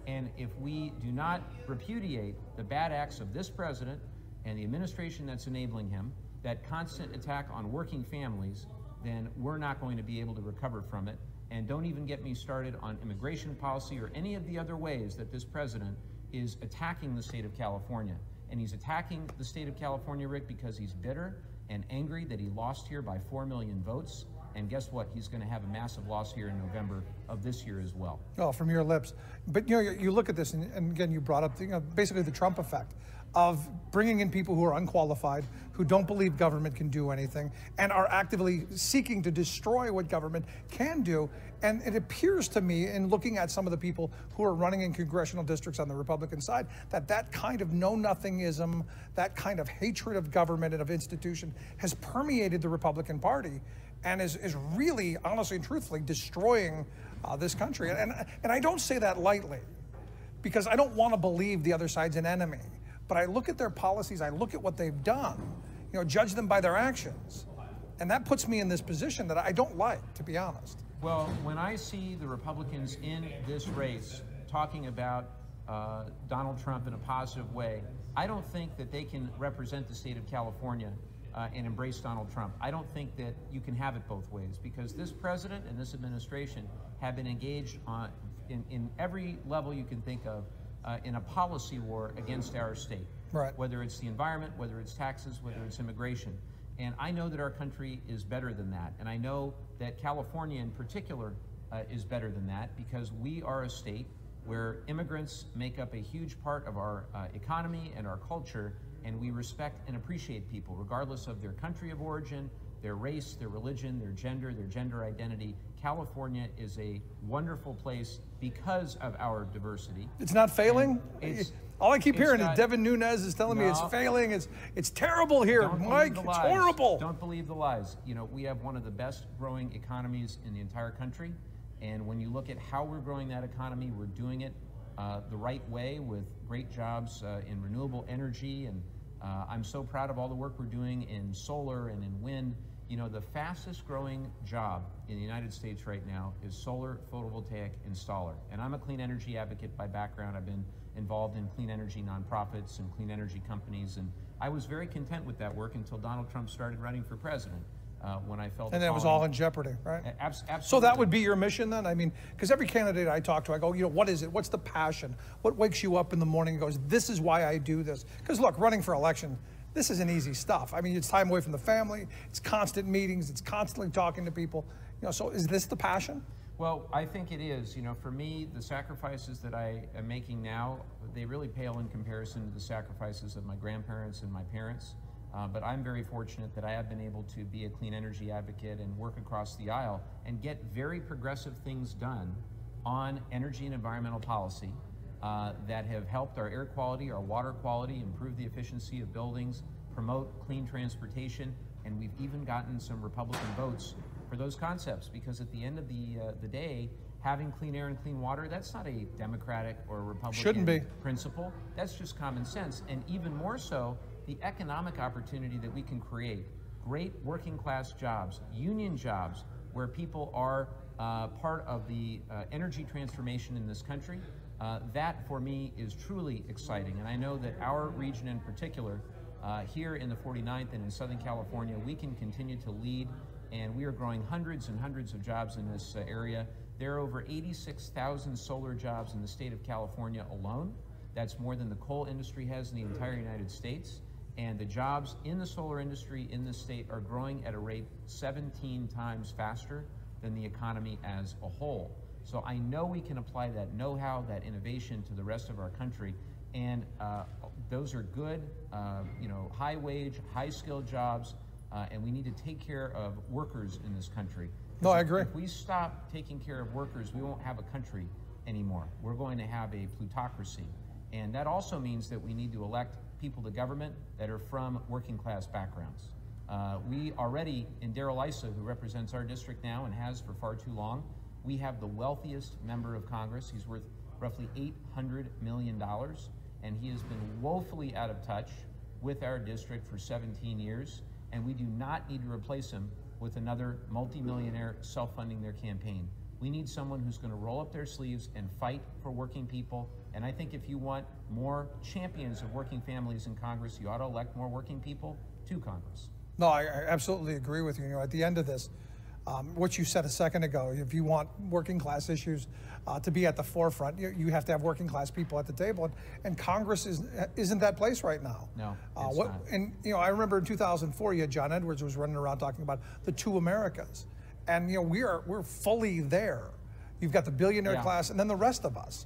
and if we do not repudiate the bad acts of this president and the administration that's enabling him, that constant attack on working families, then we're not going to be able to recover from it. And don't even get me started on immigration policy or any of the other ways that this president is attacking the state of California. And he's attacking the state of California, Rick, because he's bitter and angry that he lost here by 4 million votes. And guess what? He's going to have a massive loss here in November of this year as well.
Oh, from your lips. But, you know, you look at this, and again, you brought up basically the Trump effect of bringing in people who are unqualified, who don't believe government can do anything, and are actively seeking to destroy what government can do. And it appears to me, in looking at some of the people who are running in congressional districts on the Republican side, that kind of know-nothingism, that kind of hatred of government and of institution has permeated the Republican Party, and is really, honestly and truthfully, destroying this country. And I don't say that lightly, because I don't want to believe the other side's an enemy. But I look at their policies, I look at what they've done, you know, judge them by their actions. And that puts me in this position that I don't like, to be honest.
Well, when I see the Republicans in this race talking about Donald Trump in a positive way, I don't think that they can represent the state of California and embrace Donald Trump. I don't think that you can have it both ways, because this president and this administration have been engaged in every level you can think of in a policy war against our state.
Right.
Whether it's the environment, whether it's taxes, whether it's immigration. And I know that our country is better than that. And I know that California in particular is better than that, because we are a state where immigrants make up a huge part of our economy and our culture, and we respect and appreciate people regardless of their country of origin, their race, their religion, their gender identity. California is a wonderful place because of our diversity.
It's not failing? All I keep hearing is Devin Nunes is telling me it's failing. It's terrible here, Mike. It's horrible.
Don't believe the lies. You know, we have one of the best growing economies in the entire country. And when you look at how we're growing that economy, we're doing it the right way with great jobs in renewable energy. And I'm so proud of all the work we're doing in solar and in wind. You know, the fastest growing job in the United States right now is solar photovoltaic installer. And I'm a clean energy advocate by background. I've been involved in clean energy nonprofits and clean energy companies. And I was very content with that work until Donald Trump started running for president. When I felt,
and that was all in jeopardy, right?
Absolutely.
So that would be your mission then? I mean, because every candidate I talk to, I go, you know, what is it? What's the passion? What wakes you up in the morning and goes, this is why I do this? Because look, running for election, this isn't easy stuff. I mean, it's time away from the family, it's constant meetings, it's constantly talking to people. You know, so is this the passion?
Well, I think it is. You know, for me, the sacrifices that I am making now, they really pale in comparison to the sacrifices of my grandparents and my parents. But I'm very fortunate that I have been able to be a clean energy advocate and work across the aisle and get very progressive things done on energy and environmental policy that have helped our air quality, our water quality, improve the efficiency of buildings, promote clean transportation, and we've even gotten some Republican votes for those concepts, because at the end of the day, having clean air and clean water, that's not a Democratic or Republican principle. That's just common sense. And even more so, the economic opportunity that we can create, great working class jobs, union jobs, where people are part of the energy transformation in this country, that for me is truly exciting. And I know that our region in particular, here in the 49th and in Southern California, we can continue to lead, and we are growing hundreds and hundreds of jobs in this area. There are over 86,000 solar jobs in the state of California alone. That's more than the coal industry has in the entire United States. And the jobs in the solar industry in this state are growing at a rate 17 times faster than the economy as a whole. So I know we can apply that know-how, that innovation to the rest of our country. And those are good, you know, high-wage, high-skilled jobs. And we need to take care of workers in this country.
No, I agree.
If we stop taking care of workers, we won't have a country anymore. We're going to have a plutocracy. And that also means that we need to elect people to government that are from working class backgrounds. We already, in Darrell Issa, who represents our district now and has for far too long, we have the wealthiest member of Congress. He's worth roughly $800 million, and he has been woefully out of touch with our district for 17 years, and we do not need to replace him with another multimillionaire self-funding their campaign. We need someone who's going to roll up their sleeves and fight for working people. And I think if you want more champions of working families in Congress, you ought to elect more working people to Congress.
No, I absolutely agree with you. You know, at the end of this, what you said a second ago, if you want working class issues to be at the forefront, you have to have working class people at the table. And Congress isn't that place right now.
No, it's not.
And, you know, I remember in 2004, you had John Edwards was running around talking about the two Americas. And, you know, we're fully there. You've got the billionaire class and then the rest of us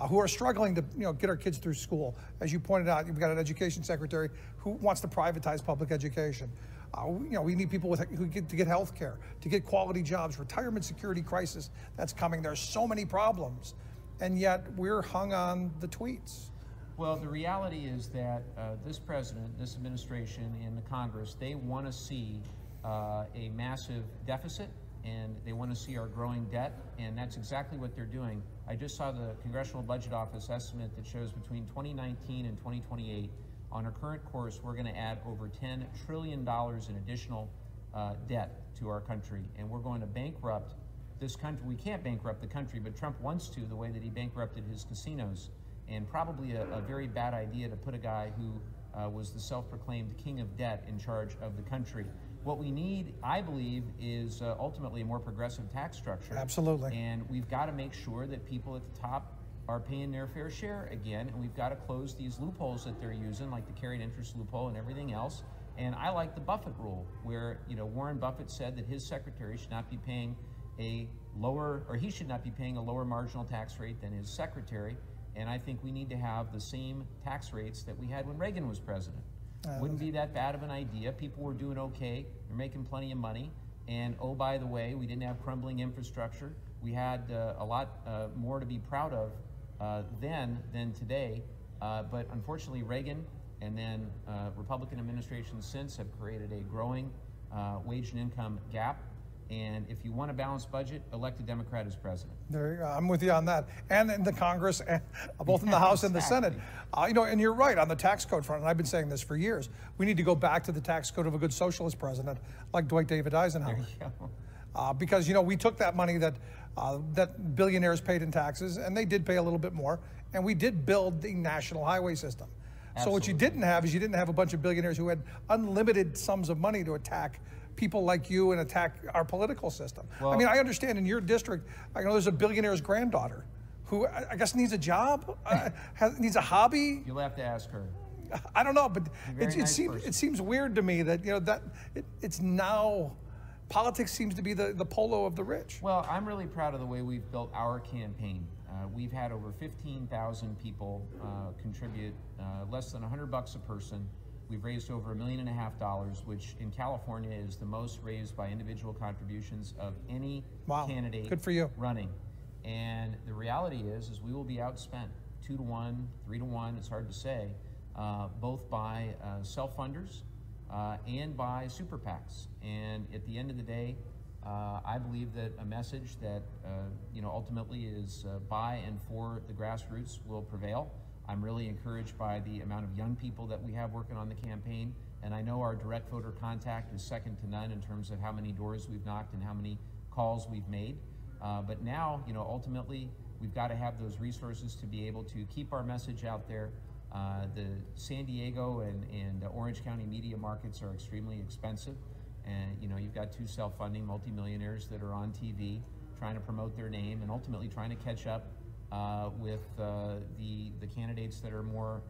who are struggling to, you know, get our kids through school. As you pointed out, you've got an education secretary who wants to privatize public education. You know, we need people to get health care, to get quality jobs, retirement security crisis that's coming. There's so many problems, and yet we're hung on the tweets.
Well, the reality is that this president, this administration, and the Congress, they want to see a massive deficit, and they want to see our growing debt, and that's exactly what they're doing. I just saw the Congressional Budget Office estimate that shows between 2019 and 2028, on our current course, we're going to add over $10 trillion in additional debt to our country, and we're going to bankrupt this country. We can't bankrupt the country, but Trump wants to, the way that he bankrupted his casinos, and probably a very bad idea to put a guy who was the self-proclaimed king of debt in charge of the country. What we need, I believe, is ultimately a more progressive tax structure.
Absolutely.
And we've got to make sure that people at the top are paying their fair share again, and we've got to close these loopholes that they're using, like the carried interest loophole and everything else. And I like the Buffett rule, where Warren Buffett said that his secretary should not be paying a lower, or he should not be paying a lower marginal tax rate than his secretary. And I think we need to have the same tax rates that we had when Reagan was president. Wouldn't be that bad of an idea. People were doing okay. They're making plenty of money. And oh, by the way, we didn't have crumbling infrastructure. We had a lot more to be proud of then than today. But unfortunately, Reagan and then Republican administrations since have created a growing wage and income gap. And if you want a balanced budget, elect a Democrat as president.
There you go. I'm with you on that. And in the Congress, and both in the House and the Senate. And you're right on the tax code front, and I've been saying this for years. We need to go back to the tax code of a good socialist president like Dwight David Eisenhower.
There you go.
Because, we took that money that billionaires paid in taxes, and they did pay a little bit more, and we did build the national highway system. Absolutely. So what you didn't have is you didn't have a bunch of billionaires who had unlimited sums of money to attack people like you and attack our political system. Well, I mean, I understand in your district, I know there's a billionaire's granddaughter who I guess needs a job, needs a hobby.
You'll have to ask her.
I don't know, but it seems weird to me that it's now politics seems to be the polo of the rich.
Well, I'm really proud of the way we've built our campaign. We've had over 15,000 people contribute less than $100 a person. We've raised over $1.5 million, which in California is the most raised by individual contributions of any candidate
Good for you.
running. And the reality is we will be outspent 2 to 1, 3 to 1, it's hard to say, both by self-funders and by super PACs. And at the end of the day, I believe that a message that ultimately is by and for the grassroots will prevail. I'm really encouraged by the amount of young people that we have working on the campaign, and I know our direct voter contact is second to none in terms of how many doors we've knocked and how many calls we've made. But now, ultimately, we've got to have those resources to be able to keep our message out there. The San Diego and Orange County media markets are extremely expensive, and you've got 2 self-funding multimillionaires that are on TV trying to promote their name and ultimately trying to catch up with the candidates that are more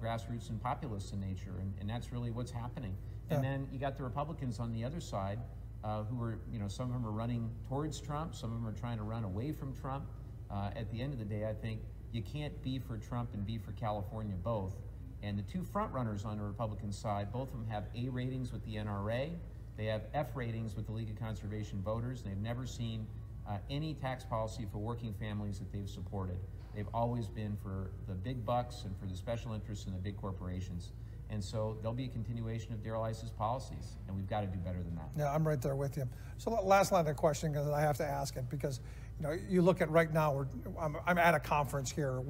grassroots and populist in nature, and that's really what's happening. Yeah. And then you got the Republicans on the other side who are, some of them are running towards Trump, some of them are trying to run away from Trump. At the end of the day, I think you can't be for Trump and be for California both. And the 2 front runners on the Republican side, both of them have A ratings with the NRA. They have F ratings with the League of Conservation Voters. They've never seen any tax policy for working families that they've supported. They've always been for the big bucks and for the special interests and the big corporations. And so there'll be a continuation of Darrell Iss's policies, and we've got to do better than that.
Yeah, I'm right there with you. So last line of question, because I have to ask it, because you look at right now, I'm at a conference here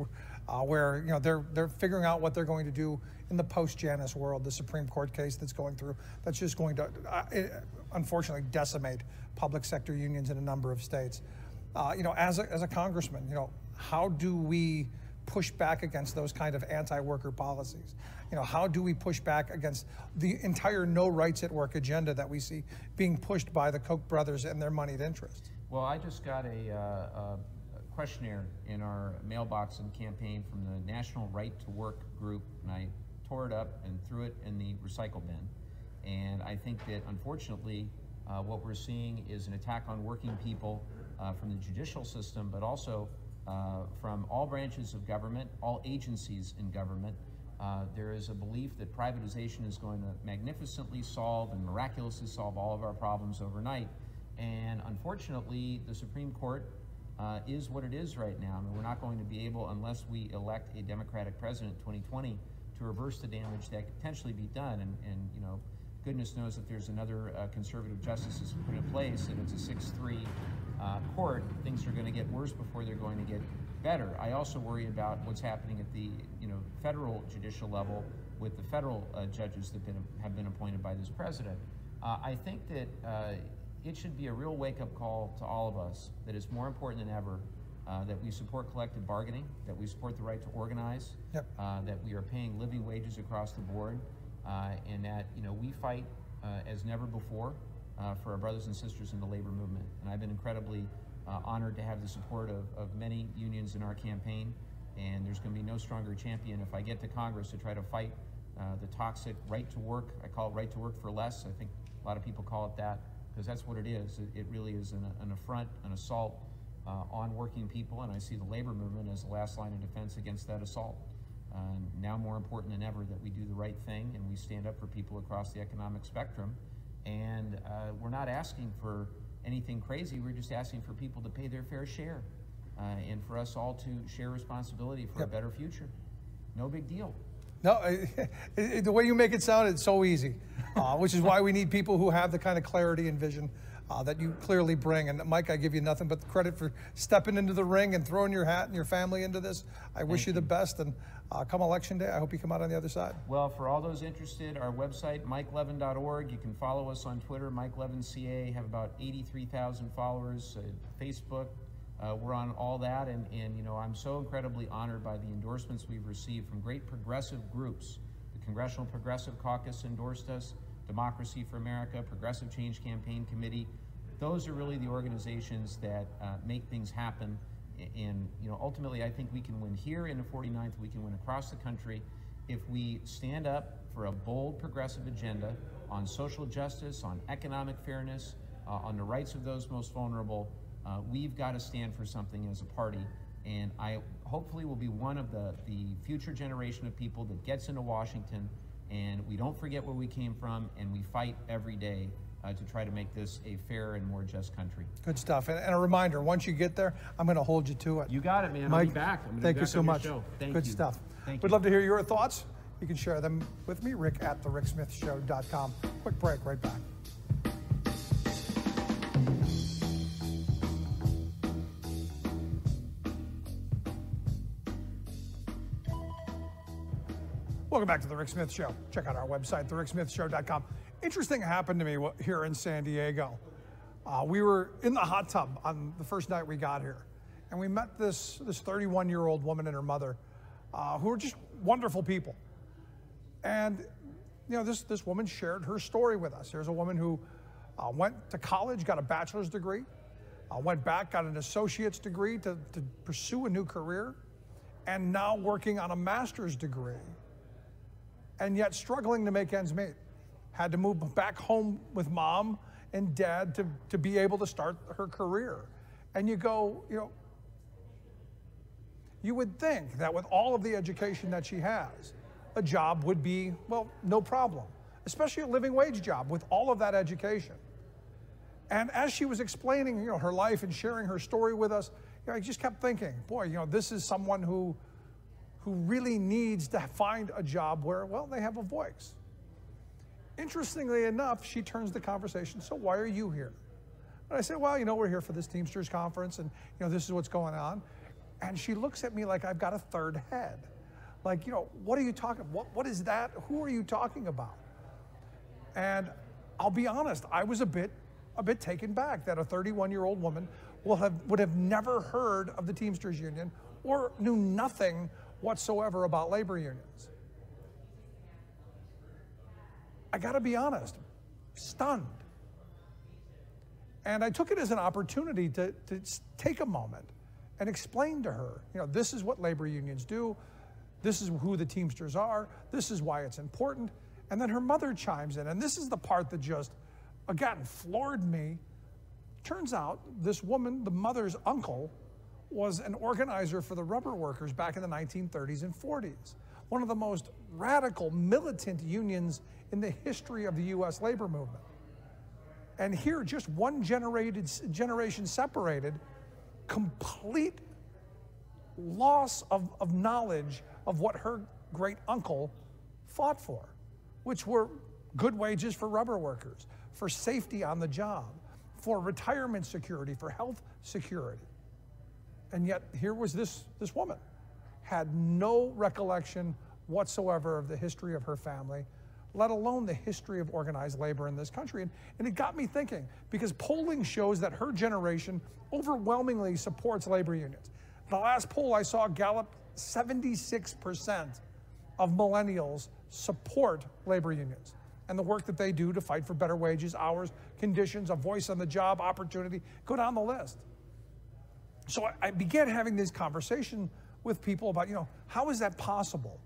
where they're figuring out what they're going to do in the post-Janus world, the Supreme Court case that's going through, that's just going to unfortunately decimate public sector unions in a number of states. As a congressman, how do we push back against those kind of anti-worker policies? How do we push back against the entire no rights at work agenda that we see being pushed by the Koch brothers and their moneyed interests?
Well, I just got a questionnaire in our mailbox and campaign from the National Right to Work group, and I tore it up and threw it in the recycle bin. And I think that, unfortunately, what we're seeing is an attack on working people from the judicial system, but also from all branches of government, all agencies in government. There is a belief that privatization is going to magnificently solve and miraculously solve all of our problems overnight. And unfortunately, the Supreme Court is what it is right now. I mean, we're not going to be able, unless we elect a Democratic president in 2020, to reverse the damage that could potentially be done. And goodness knows that there's another conservative justice that's put in place, and it's a 6-3 court. Things are going to get worse before they're going to get better. I also worry about what's happening at the federal judicial level with the federal judges that have been appointed by this president. I think that it should be a real wake-up call to all of us that it's more important than ever that we support collective bargaining, that we support the right to organize,
Yep.
that we are paying living wages across the board, and that we fight as never before for our brothers and sisters in the labor movement. And I've been incredibly honored to have the support of many unions in our campaign, and there's going to be no stronger champion if I get to Congress to try to fight the toxic right to work. I call it right to work for less. I think a lot of people call it that because that's what it is. It really is an affront, an assault on working people, and I see the labor movement as the last line of defense against that assault. Now more important than ever that we do the right thing and we stand up for people across the economic spectrum. And we're not asking for anything crazy, we're just asking for people to pay their fair share and for us all to share responsibility for a better future. No big deal.
No, the way you make it sound, it's so easy, which is why we need people who have the kind of clarity and vision that you clearly bring. And Mike, I give you nothing but credit for stepping into the ring and throwing your hat and your family into this. I wish you the best, and come Election Day, I hope you come out on the other side.
Well, for all those interested, our website, MikeLevin.org. You can follow us on Twitter, MikeLevinCA, have about 83,000 followers. Facebook, we're on all that, and I'm so incredibly honored by the endorsements we've received from great progressive groups. The Congressional Progressive Caucus endorsed us, Democracy for America, Progressive Change Campaign Committee. Those are really the organizations that make things happen. And ultimately, I think we can win here in the 49th. We can win across the country if we stand up for a bold progressive agenda on social justice, on economic fairness, on the rights of those most vulnerable. We've got to stand for something as a party. And I hopefully will be one of the future generation of people that gets into Washington, and we don't forget where we came from, and we fight every day to try to make this a fair and more just country.
Good stuff. And a reminder, once you get there, I'm going to hold you to it.
You got it, man.
Mike,
I'll be back. I'm
thank you so much.
Thank
Good
you.
stuff.
Thank
We'd
you.
love to hear your thoughts. You can share them with me, Rick at thericksmithshow.com. Quick break, right back. Welcome back to The Rick Smith Show. Check out our website, thericksmithshow.com. Interesting happened to me here in San Diego. We were in the hot tub on the first night we got here, and we met this 31-year-old woman and her mother, who were just wonderful people. And this woman shared her story with us. There's a woman who went to college, got a bachelor's degree, went back, got an associate's degree to pursue a new career, and now working on a master's degree, and yet struggling to make ends meet. Had to move back home with mom and dad to be able to start her career. And you go, you would think that with all of the education that she has, a job would be, well, no problem, especially a living wage job with all of that education. And as she was explaining, her life and sharing her story with us, I just kept thinking, boy, this is someone who really needs to find a job where, well, they have a voice. Interestingly enough, she turns the conversation, so why are you here? And I said, well, we're here for this Teamsters conference, and this is what's going on. And she looks at me like I've got a third head. Like, what are you talking about? What is that? Who are you talking about? And I'll be honest, I was a bit taken back that a 31-year-old woman would have never heard of the Teamsters Union or knew nothing whatsoever about labor unions. I gotta be honest, stunned. And I took it as an opportunity to take a moment and explain to her, this is what labor unions do, this is who the Teamsters are, this is why it's important. And then her mother chimes in, and this is the part that just, again, floored me. Turns out this woman, the mother's uncle, was an organizer for the rubber workers back in the 1930s and 40s. One of the most radical, militant unions in the history of the U.S. labor movement. And here, just one generation separated, complete loss of knowledge of what her great uncle fought for, which were good wages for rubber workers, for safety on the job, for retirement security, for health security. And yet here was this woman, had no recollection whatsoever of the history of her family, let alone the history of organized labor in this country. And it got me thinking, because polling shows that her generation overwhelmingly supports labor unions. The last poll I saw, Gallup, 76% of millennials support labor unions and the work that they do to fight for better wages, hours, conditions, a voice on the job, opportunity, go down the list. So I began having this conversation with people about, how is that possible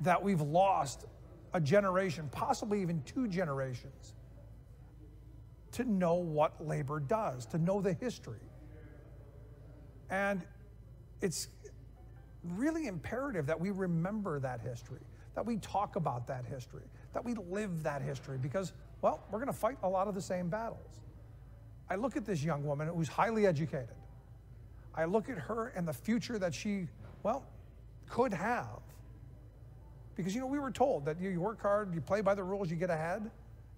that we've lost a generation, possibly even 2 generations, to know what labor does, to know the history. And it's really imperative that we remember that history, that we talk about that history, that we live that history, because, well, we're going to fight a lot of the same battles. I look at this young woman who's highly educated. I look at her and the future that she, well, could have. Because, we were told that you work hard, you play by the rules, you get ahead.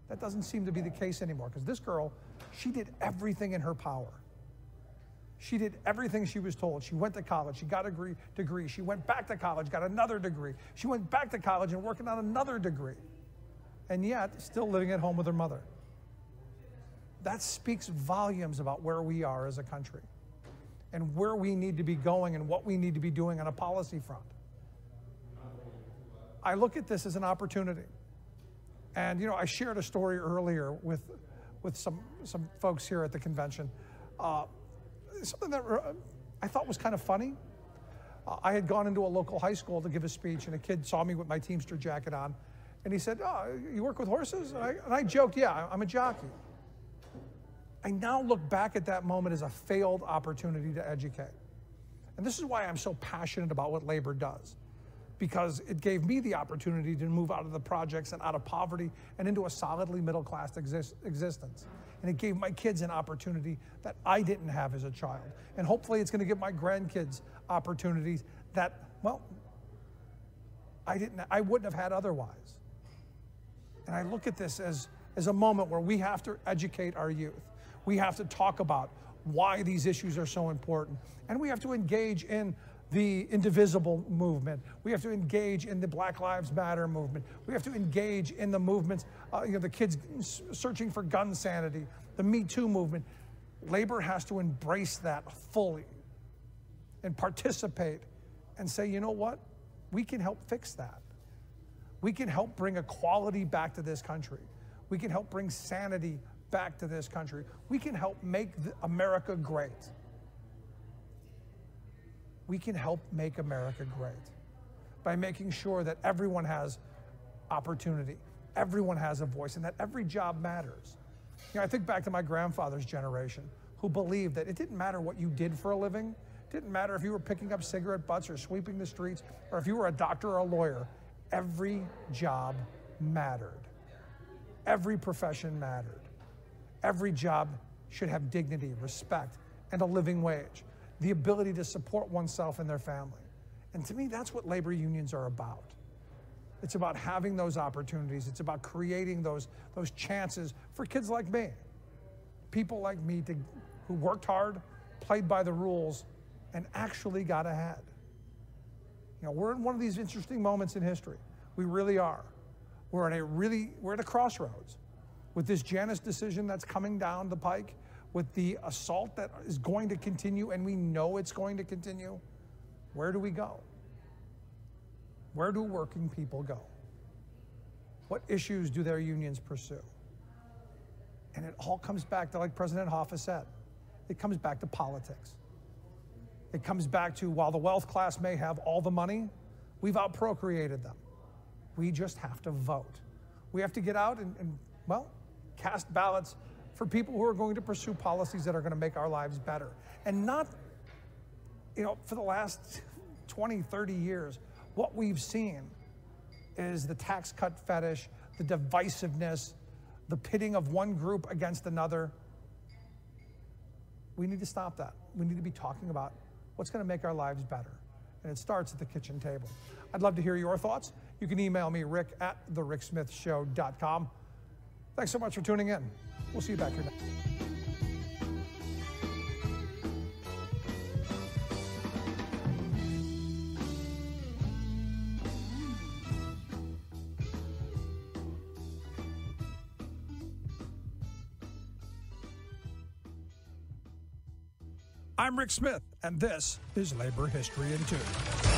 That doesn't seem to be the case anymore, because this girl, she did everything in her power. She did everything she was told. She went to college, she got a degree. She went back to college, got another degree. She went back to college and working on another degree. And yet, still living at home with her mother. That speaks volumes about where we are as a country and where we need to be going and what we need to be doing on a policy front. I look at this as an opportunity. And, I shared a story earlier with some folks here at the convention. Something that I thought was kind of funny. I had gone into a local high school to give a speech, and a kid saw me with my Teamster jacket on, and he said, "Oh, you work with horses?" And I joked, "Yeah, I'm a jockey." I now look back at that moment as a failed opportunity to educate. And this is why I'm so passionate about what labor does, because it gave me the opportunity to move out of the projects and out of poverty and into a solidly middle-class existence. And it gave my kids an opportunity that I didn't have as a child. And hopefully it's going to give my grandkids opportunities that, well, I wouldn't have had otherwise. And I look at this as a moment where we have to educate our youth. We have to talk about why these issues are so important. And we have to engage in the indivisible movement. We have to engage in the Black Lives Matter movement. We have to engage in the movements, the kids searching for gun sanity, the Me Too movement. Labor has to embrace that fully and participate and say, you know what? We can help fix that. We can help bring equality back to this country. We can help bring sanity back to this country. We can help make America great. We can help make America great by making sure that everyone has opportunity, everyone has a voice, and that every job matters. I think back to my grandfather's generation, who believed that it didn't matter what you did for a living. It didn't matter if you were picking up cigarette butts or sweeping the streets, or if you were a doctor or a lawyer. Every job mattered. Every profession mattered. Every job should have dignity, respect, and a living wage, the ability to support oneself and their family. And to me, that's what labor unions are about. It's about having those opportunities. It's about creating those chances for kids like me, people like me who worked hard, played by the rules, and actually got ahead. We're in one of these interesting moments in history. We really are. We're at a crossroads with this Janus decision that's coming down the pike, with the assault that is going to continue, and we know it's going to continue. Where do we go? Where do working people go? What issues do their unions pursue? And it all comes back to, like President Hoffa said, it comes back to politics. It comes back to, while the wealth class may have all the money, we've outprocreated them. We just have to vote. We have to get out and cast ballots for people who are going to pursue policies that are going to make our lives better. And not, for the last 20, 30 years, what we've seen is the tax cut fetish, the divisiveness, the pitting of one group against another. We need to stop that. We need to be talking about what's going to make our lives better. And it starts at the kitchen table. I'd love to hear your thoughts. You can email me, rick@thericksmithshow.com. Thanks so much for tuning in. We'll see you back here next.
I'm Rick Smith, and this is Labor History in 2.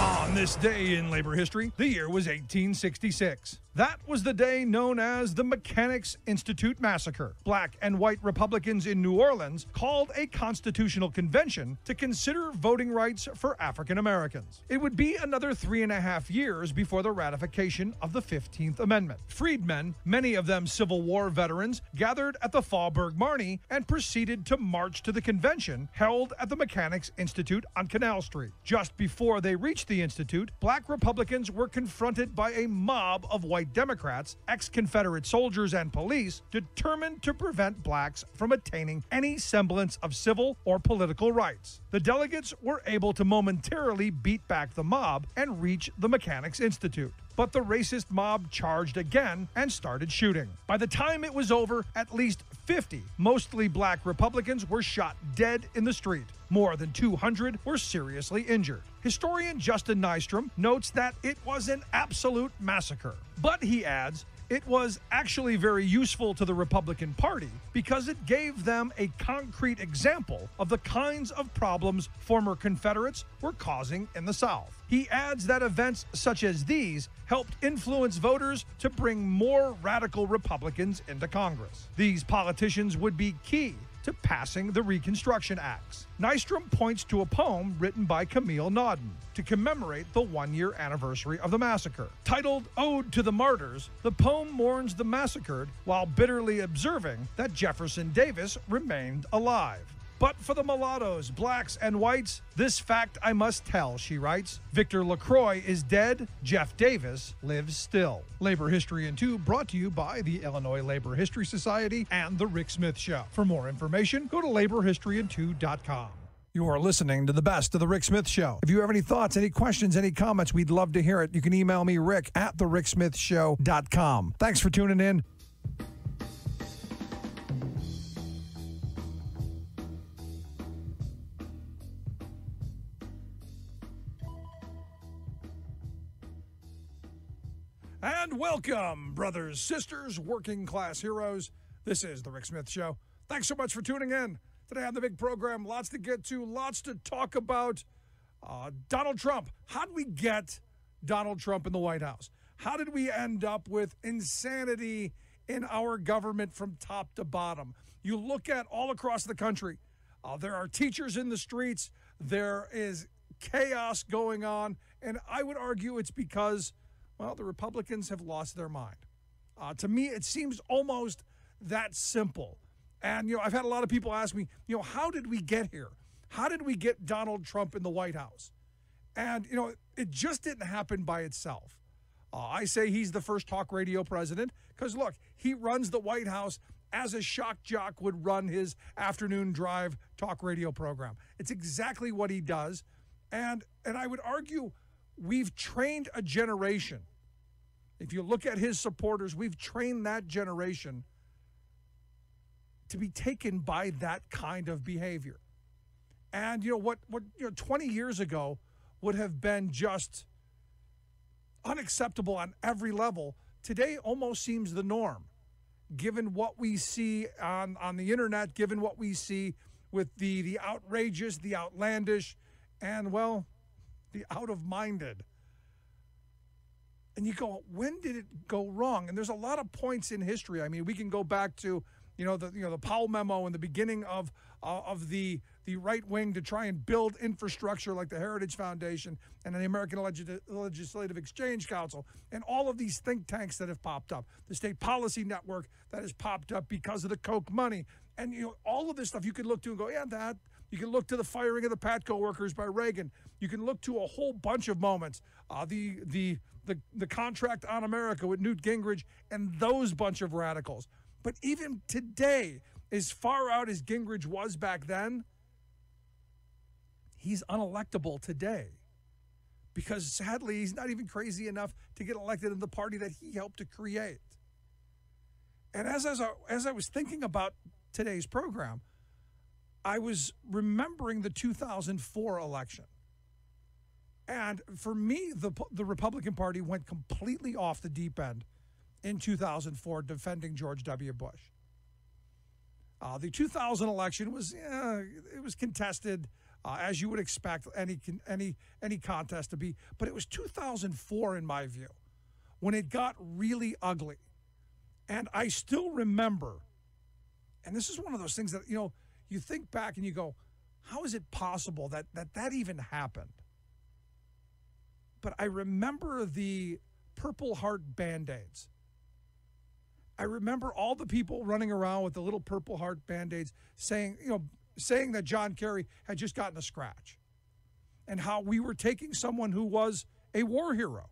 On this day in labor history, the year was 1866. That was the day known as the Mechanics' Institute Massacre. Black and white Republicans in New Orleans called a constitutional convention to consider voting rights for African Americans. It would be another 3.5 years before the ratification of the 15th Amendment. Freedmen, many of them Civil War veterans, gathered at the Faubourg Marny and proceeded to march to the convention held at the Mechanics' Institute on Canal Street. Just before they reached the Institute, black Republicans were confronted by a mob of white Democrats, ex-Confederate soldiers, and police determined to prevent blacks from attaining any semblance of civil or political rights. The delegates were able to momentarily beat back the mob and reach the Mechanics' Institute. But the racist mob charged again and started shooting. By the time it was over, at least 50 mostly black Republicans were shot dead in the street. More than 200 were seriously injured. Historian Justin Nystrom notes that it was an absolute massacre. But he adds, it was actually very useful to the Republican Party because it gave them a concrete example of the kinds of problems former Confederates were causing in the South. He adds that events such as these helped influence voters to bring more radical Republicans into Congress. These politicians would be key to passing the Reconstruction Acts. Nystrom points to a poem written by Camille Naudin to commemorate the one-year anniversary of the massacre. Titled Ode to the Martyrs, the poem mourns the massacred while bitterly observing that Jefferson Davis remained alive. But for the mulattoes, blacks, and whites, this fact I must tell, she writes. Victor LaCroix is dead. Jeff Davis lives still. Labor History in 2 brought to you by the Illinois Labor History Society and The Rick Smith Show. For more information, go to laborhistoryin2.com. You are listening to the best of The Rick Smith Show. If you have any thoughts, any questions, any comments, we'd love to hear it. You can email me, rick@thericksmithshow.com. Thanks for tuning in. And welcome, brothers, sisters, working class heroes. This is The Rick Smith Show. Thanks so much for tuning in. Today on the big program, lots to get to, lots to talk about. Donald Trump. How did we get Donald Trump in the White House? How did we end up with insanity in our government from top to bottom? You look at all across the country. There are teachers in the streets. There is chaos going on. And I would argue it's because, well, the Republicans have lost their mind. To me, it seems almost that simple. And, I've had a lot of people ask me, how did we get here? How did we get Donald Trump in the White House? And, it just didn't happen by itself. I say he's the first talk radio president because, look, he runs the White House as a shock jock would run his afternoon drive talk radio program. It's exactly what he does. And I would argue we've trained a generation. If you look at his supporters, we've trained that generation to be taken by that kind of behavior. And what 20 years ago would have been just unacceptable on every level, today almost seems the norm, given what we see on the internet, given what we see with the outrageous, the outlandish, and, well, the out-of-minded. And you go, when did it go wrong? And there's a lot of points in history. I mean, we can go back to the Powell memo and the beginning of the right wing to try and build infrastructure like the Heritage Foundation and the American Legislative Exchange Council and all of these think tanks that have popped up, the State Policy Network that has popped up because of the Koch money. And all of this stuff you could look to and go, yeah, that. You can look to the firing of the Patco workers by Reagan. You can look to a whole bunch of moments. The contract on America with Newt Gingrich and those bunch of radicals. But even today, as far out as Gingrich was back then, he's unelectable today. Because sadly, he's not even crazy enough to get elected in the party that he helped to create. And as I was thinking about today's program, I was remembering the 2004 election. And for me, the Republican Party went completely off the deep end in 2004 defending George W. Bush. The 2000 election was, it was contested. as you would expect any contest to be. But it was 2004, in my view, when it got really ugly. And I still remember, and this is one of those things that, you think back and you go, how is it possible that even happened? But I remember the Purple Heart Band-Aids. I remember all the people running around with the little Purple Heart Band-Aids saying that John Kerry had just gotten a scratch, and how we were taking someone who was a war hero,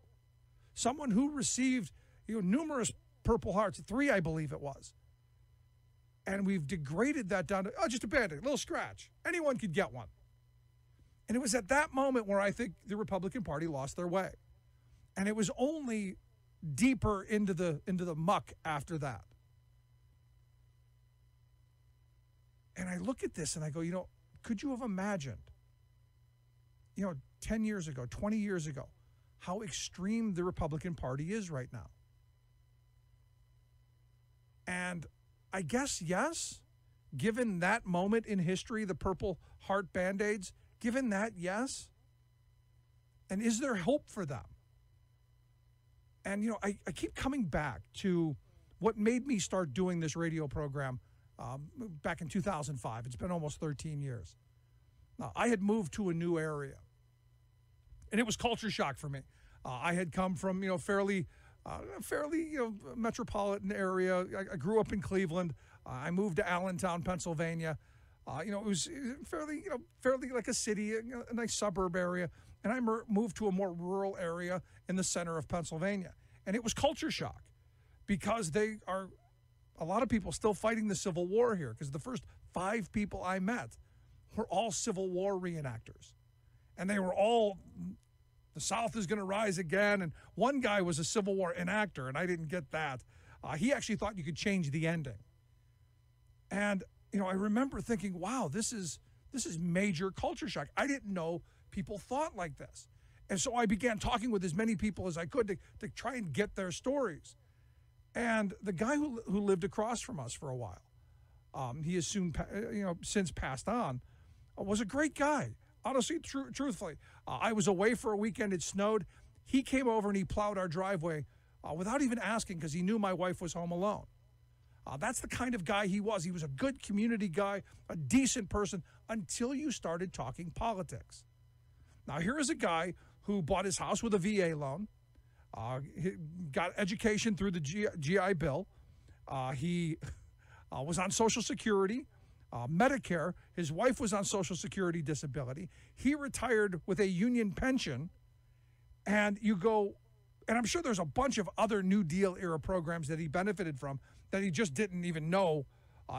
someone who received numerous Purple Hearts, 3 I believe it was, and we've degraded that down to just a Band-Aid, a little scratch. Anyone could get one. And it was at that moment where I think the Republican Party lost their way. And it was only deeper into the muck after that. And I look at this and I go, could you have imagined, 10 years ago, 20 years ago, how extreme the Republican Party is right now? And I guess, yes, given that moment in history, the Purple Heart Band-Aids, given that, yes. And is there hope for them? And, I keep coming back to what made me start doing this radio program back in 2005. It's been almost 13 years. Now, I had moved to a new area, and it was culture shock for me. I had come from, fairly metropolitan area. I grew up in Cleveland. I moved to Allentown, Pennsylvania. It was fairly like a city, a nice suburb area. And I moved to a more rural area in the center of Pennsylvania. And it was culture shock because a lot of people still fighting the Civil War here, because the first 5 people I met were all Civil War reenactors. And they were all, the South is going to rise again. And one guy was a Civil War enactor, and I didn't get that. He actually thought you could change the ending. And I remember thinking, wow, this is major culture shock. I didn't know people thought like this. And so I began talking with as many people as I could to try and get their stories. And the guy who lived across from us for a while, he has since passed on, was a great guy. Honestly, truthfully, I was away for a weekend. It snowed. He came over and he plowed our driveway without even asking, because he knew my wife was home alone. That's the kind of guy he was. He was a good community guy, a decent person, until you started talking politics. Now, here is a guy who bought his house with a VA loan, he got education through the GI Bill. He was on Social Security, Medicare. His wife was on Social Security disability. He retired with a union pension. And you go, and I'm sure there's a bunch of other New Deal era programs that he benefited from that he just didn't even know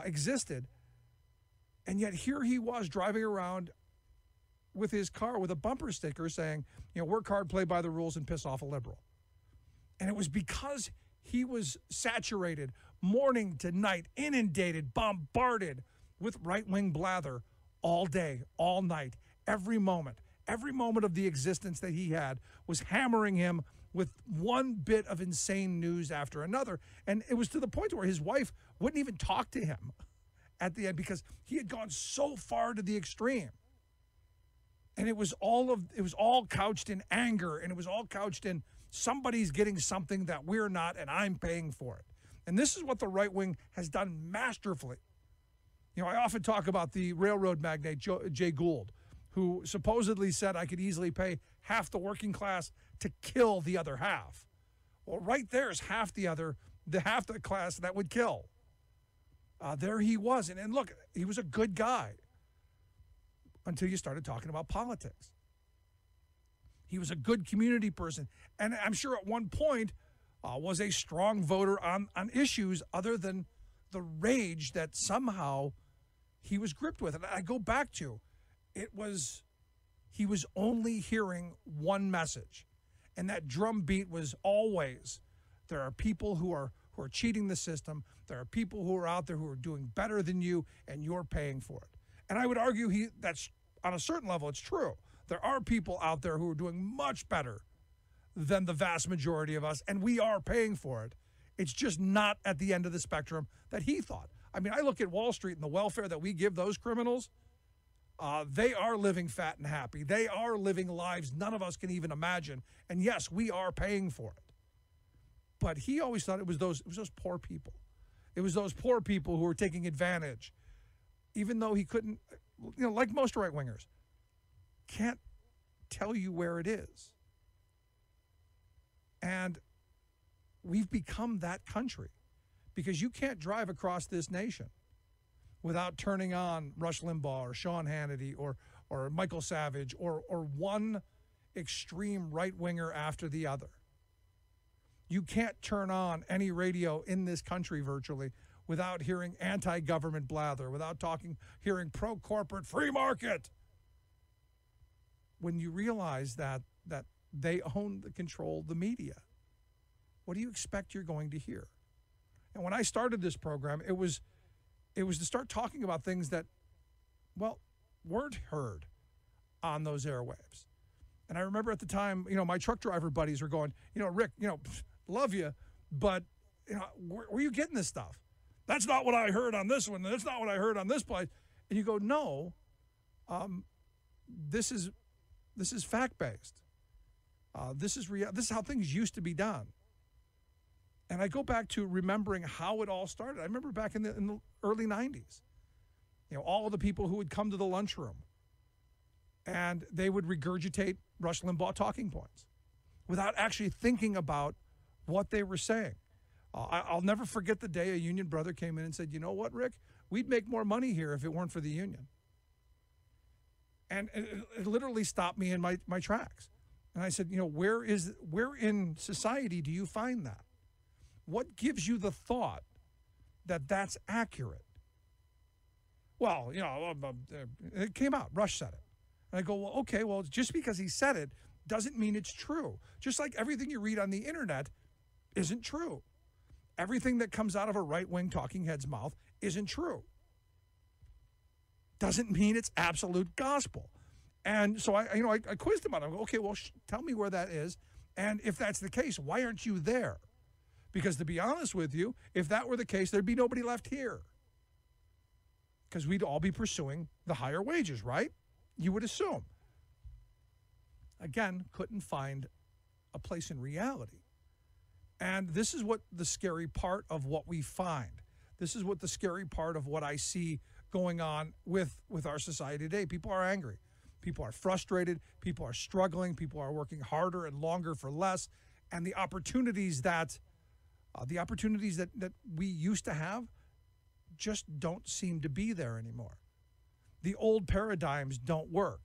existed. And yet here he was driving around with his car with a bumper sticker saying, work hard, play by the rules, and piss off a liberal. And it was because he was saturated morning to night, inundated, bombarded with right-wing blather all day, all night, every moment of the existence that he had was hammering him with one bit of insane news after another. And it was to the point where his wife wouldn't even talk to him at the end because he had gone so far to the extreme. And it was all couched in anger, and it was all couched in somebody's getting something that we're not, and I'm paying for it. And this is what the right wing has done masterfully. I often talk about the railroad magnate Jay Gould, who supposedly said I could easily pay half the working class to kill the other half. Well, right there is half the class that would kill. There he was. And look, he was a good guy until you started talking about politics. He was a good community person. And I'm sure at one point was a strong voter on issues other than the rage that somehow he was gripped with. And I go back to, he was only hearing one message. And that drumbeat was always, there are people who are cheating the system. There are people who are out there who are doing better than you, and you're paying for it. And I would argue that's on a certain level, it's true. There are people out there who are doing much better than the vast majority of us, and we are paying for it. It's just not at the end of the spectrum that he thought. I mean, I look at Wall Street and the welfare that we give those criminals. They are living fat and happy. They are living lives none of us can even imagine. And yes, we are paying for it. But he always thought it was those poor people. It was those poor people who were taking advantage, even though he couldn't, like most right-wingers, can't tell you where it is. And we've become that country because you can't drive across this nation without turning on Rush Limbaugh or Sean Hannity or Michael Savage or one extreme right-winger after the other. You can't turn on any radio in this country virtually without hearing anti-government blather, without hearing pro-corporate free market. When you realize that they control the media, what do you expect you're going to hear? And when I started this program, it was to start talking about things that, weren't heard on those airwaves. And I remember at the time, my truck driver buddies were going, Rick, love you, but where are you getting this stuff? That's not what I heard on this one. That's not what I heard on this place. And you go, no, this is fact-based. This is how things used to be done. And I go back to remembering how it all started. I remember back in the early 90s, all of the people who would come to the lunchroom and they would regurgitate Rush Limbaugh talking points without actually thinking about what they were saying. I'll never forget the day a union brother came in and said, you know what, Rick? We'd make more money here if it weren't for the union. And it literally stopped me in my tracks. And I said, where in society do you find that? What gives you the thought that that's accurate? Well, it came out. Rush said it. And I go, well, okay, just because he said it doesn't mean it's true. Just like everything you read on the internet isn't true. Everything that comes out of a right-wing talking head's mouth isn't true. Doesn't mean it's absolute gospel. And so I quizzed him on it. I go, okay, well, tell me where that is. And if that's the case, why aren't you there? Because to be honest with you, if that were the case, there'd be nobody left here. Because we'd all be pursuing the higher wages, right? You would assume. Again, couldn't find a place in reality. And this is what the scary part of what we find. This is what the scary part of what I see going on with our society today. People are angry. People are frustrated. People are struggling. People are working harder and longer for less. And the opportunities that we used to have just don't seem to be there anymore. The old paradigms don't work.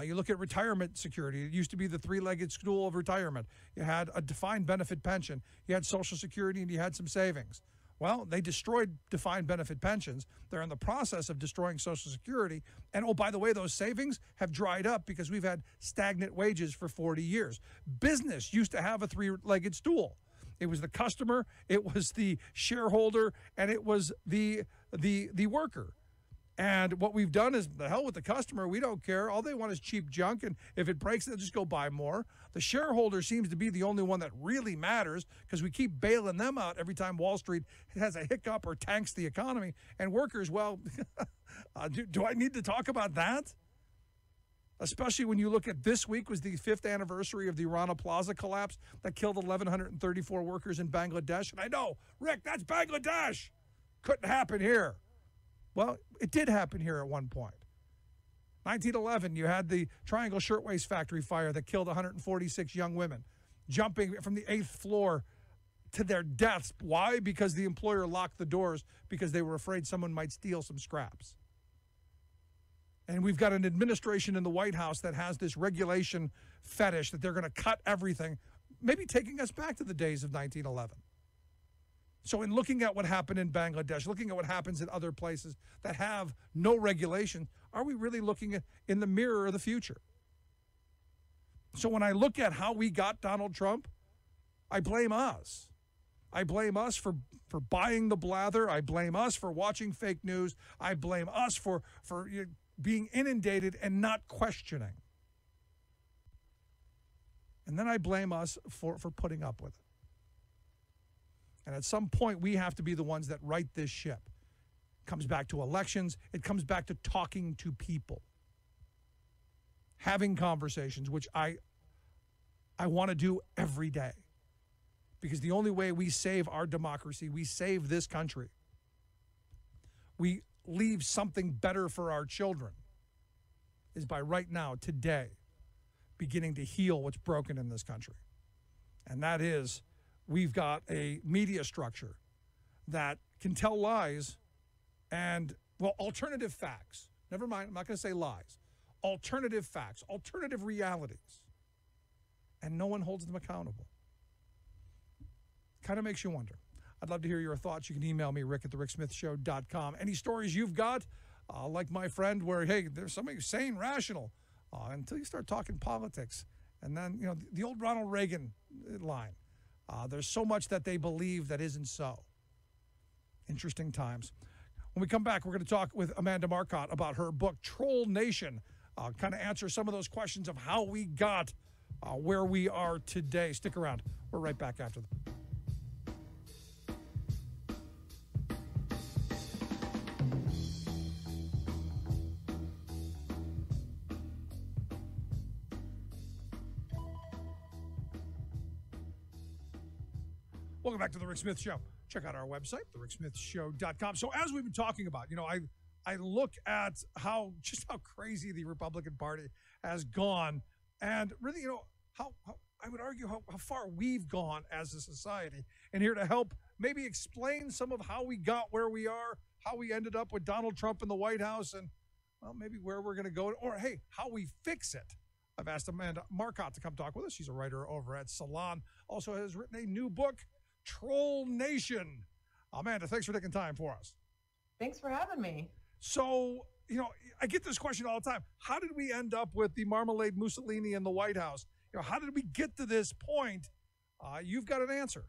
You look at retirement security. It used to be the three-legged stool of retirement. You had a defined benefit pension. You had Social Security, and you had some savings. Well, they destroyed defined benefit pensions. They're in the process of destroying Social Security. And, oh, by the way, those savings have dried up because we've had stagnant wages for 40 years. Business used to have a three-legged stool. It was the customer, it was the shareholder, and it was the worker. And what we've done is, the hell with the customer, we don't care. All they want is cheap junk, and if it breaks, they'll just go buy more. The shareholder seems to be the only one that really matters because we keep bailing them out every time Wall Street has a hiccup or tanks the economy. And workers, well, do I need to talk about that? Especially when you look at this week was the 5th anniversary of the Rana Plaza collapse that killed 1,134 workers in Bangladesh. And I know, Rick, that's Bangladesh. Couldn't happen here. Well, it did happen here at one point. 1911, you had the Triangle Shirtwaist Factory fire that killed 146 young women, jumping from the 8th floor to their deaths. Why? Because the employer locked the doors because they were afraid someone might steal some scraps. And we've got an administration in the White House that has this regulation fetish that they're going to cut everything, maybe taking us back to the days of 1911. So in looking at what happened in Bangladesh, looking at what happens in other places that have no regulation, are we really looking in the mirror of the future? So when I look at how we got Donald Trump, I blame us. I blame us for buying the blather. I blame us for watching fake news. I blame us for being inundated and not questioning. And then I blame us for putting up with it. And at some point, we have to be the ones that right this ship. comes back to elections. It comes back to talking to people, having conversations, which I want to do every day. Because the only way we save our democracy, we save this country, we leave something better for our children, is by right now, today, beginning to heal what's broken in this country. And that is, we've got a media structure that can tell lies and, well, alternative facts. Never mind, I'm not going to say lies. Alternative facts, alternative realities. And no one holds them accountable. Kind of makes you wonder. I'd love to hear your thoughts. You can email me, rick@thericksmithshow.com. Any stories you've got, like my friend, where, hey, there's somebody sane, rational, until you start talking politics. And then, you know, the old Ronald Reagan line. There's so much that they believe that isn't so. Interesting times. When we come back, we're going to talk with Amanda Marcotte about her book, Troll Nation. Kind of answer some of those questions of how we got where we are today. Stick around. We're right back after that. Welcome back to The Rick Smith Show. Check out our website, thericksmithshow.com. So as we've been talking about, you know, I look at just how crazy the Republican Party has gone, and really, you know, how I would argue how far we've gone as a society. And here to help maybe explain some of how we got where we are, how we ended up with Donald Trump in the White House, and, well, maybe where we're going to go, or, hey, how we fix it. I've asked Amanda Marcotte to come talk with us. She's a writer over at Salon. Also has written a new book, Troll Nation. Amanda, thanks for taking time for us.
Thanks for having me.
So, you know, I get this question all the time. How did we end up with the Marmalade Mussolini in the White House? You know, how did we get to this point? You've got an answer.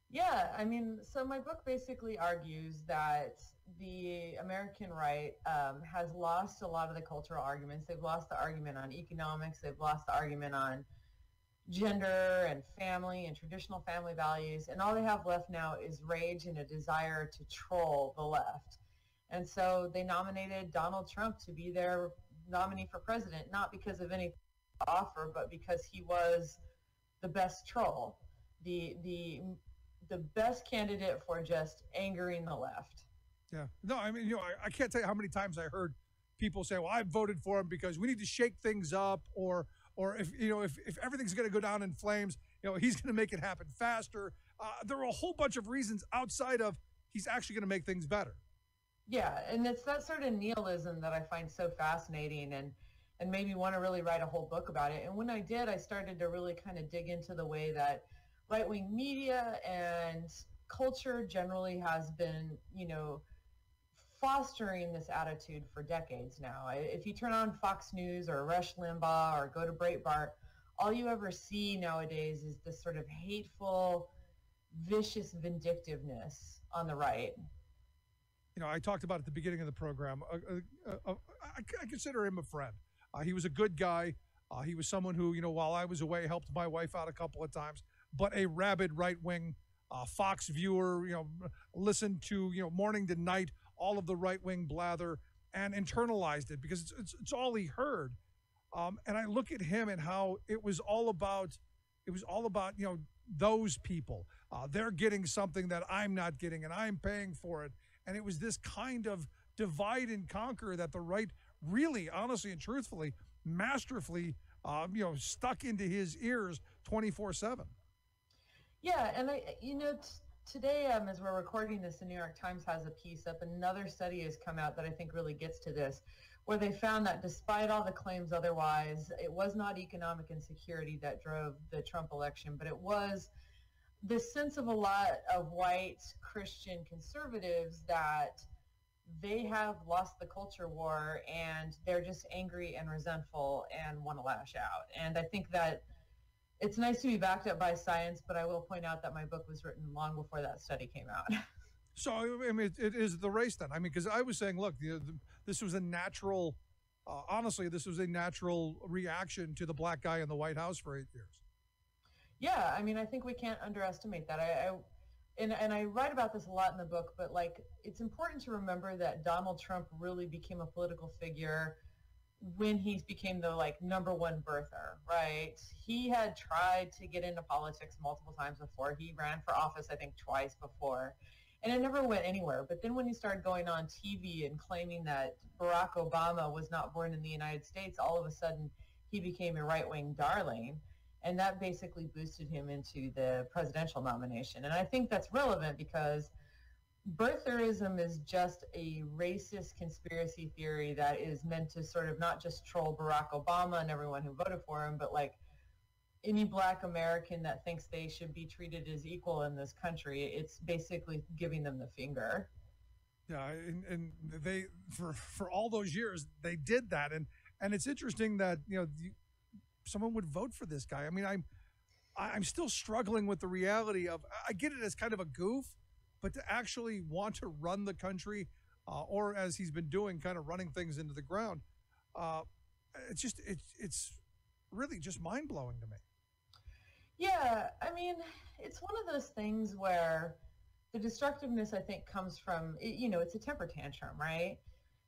Yeah, I mean, so my book basically argues that the American right has lost a lot of the cultural arguments. They've lost the argument on economics. They've lost the argument on gender and family and traditional family values. And all they have left now is rage and a desire to troll the left. And so they nominated Donald Trump to be their nominee for president, not because of any offer, but because he was the best troll, the best candidate for just angering the left.
Yeah. No, I mean, you know, I can't tell you how many times I heard people say, well, I voted for him because we need to shake things up, or if, you know, if everything's going to go down in flames, you know, he's going to make it happen faster. There are a whole bunch of reasons outside of he's actually going to make things better.
Yeah, and it's that sort of nihilism that I find so fascinating and made me want to really write a whole book about it. And when I did, I started to really kind of dig into the way that right-wing media and culture generally has been, you know, fostering this attitude for decades now. If you turn on Fox News or Rush Limbaugh or go to Breitbart, all you ever see nowadays is this sort of hateful, vicious vindictiveness on the right.
You know, I talked about at the beginning of the program, I consider him a friend. He was a good guy. He was someone who, you know, while I was away, helped my wife out a couple of times, but a rabid right-wing Fox viewer, you know, listened to, you know, morning to night, all of the right-wing blather, and internalized it because it's all he heard. And I look at him and how it was all about, you know, those people. They're getting something that I'm not getting, and I'm paying for it. And it was this kind of divide and conquer that the right really, honestly and truthfully, masterfully, you know, stuck into his ears 24/7.
Yeah, and today, as we're recording this, the New York Times has a piece up. Another study has come out that I think really gets to this, where they found that despite all the claims otherwise, it was not economic insecurity that drove the Trump election, but it was the sense of a lot of white Christian conservatives that they have lost the culture war and they're just angry and resentful and want to lash out. And I think that it's nice to be backed up by science, but I will point out that my book was written long before that study came out.
So, I mean, it is the race then. I mean, because I was saying, look, this was a natural, honestly, this was a natural reaction to the black guy in the White House for 8 years.
Yeah, I mean, I think we can't underestimate that. and I write about this a lot in the book, but like it's important to remember that Donald Trump really became a political figure when he became the like number one birther, right? He had tried to get into politics multiple times before. He ran for office, I think, twice before, and it never went anywhere. But then when he started going on TV and claiming that Barack Obama was not born in the United States, all of a sudden he became a right-wing darling. And that basically boosted him into the presidential nomination. And I think that's relevant because birtherism is just a racist conspiracy theory that is meant to sort of not just troll Barack Obama and everyone who voted for him, but like any Black American that thinks they should be treated as equal in this country. It's basically giving them the finger.
Yeah, and they for all those years they did that, and it's interesting that someone would vote for this guy. I mean, I'm still struggling with the reality of, I get it as kind of a goof, but to actually want to run the country, or as he's been doing, kind of running things into the ground, it's really just mind blowing to me.
Yeah, I mean, it's one of those things where the destructiveness, I think, comes from, it's a temper tantrum, right?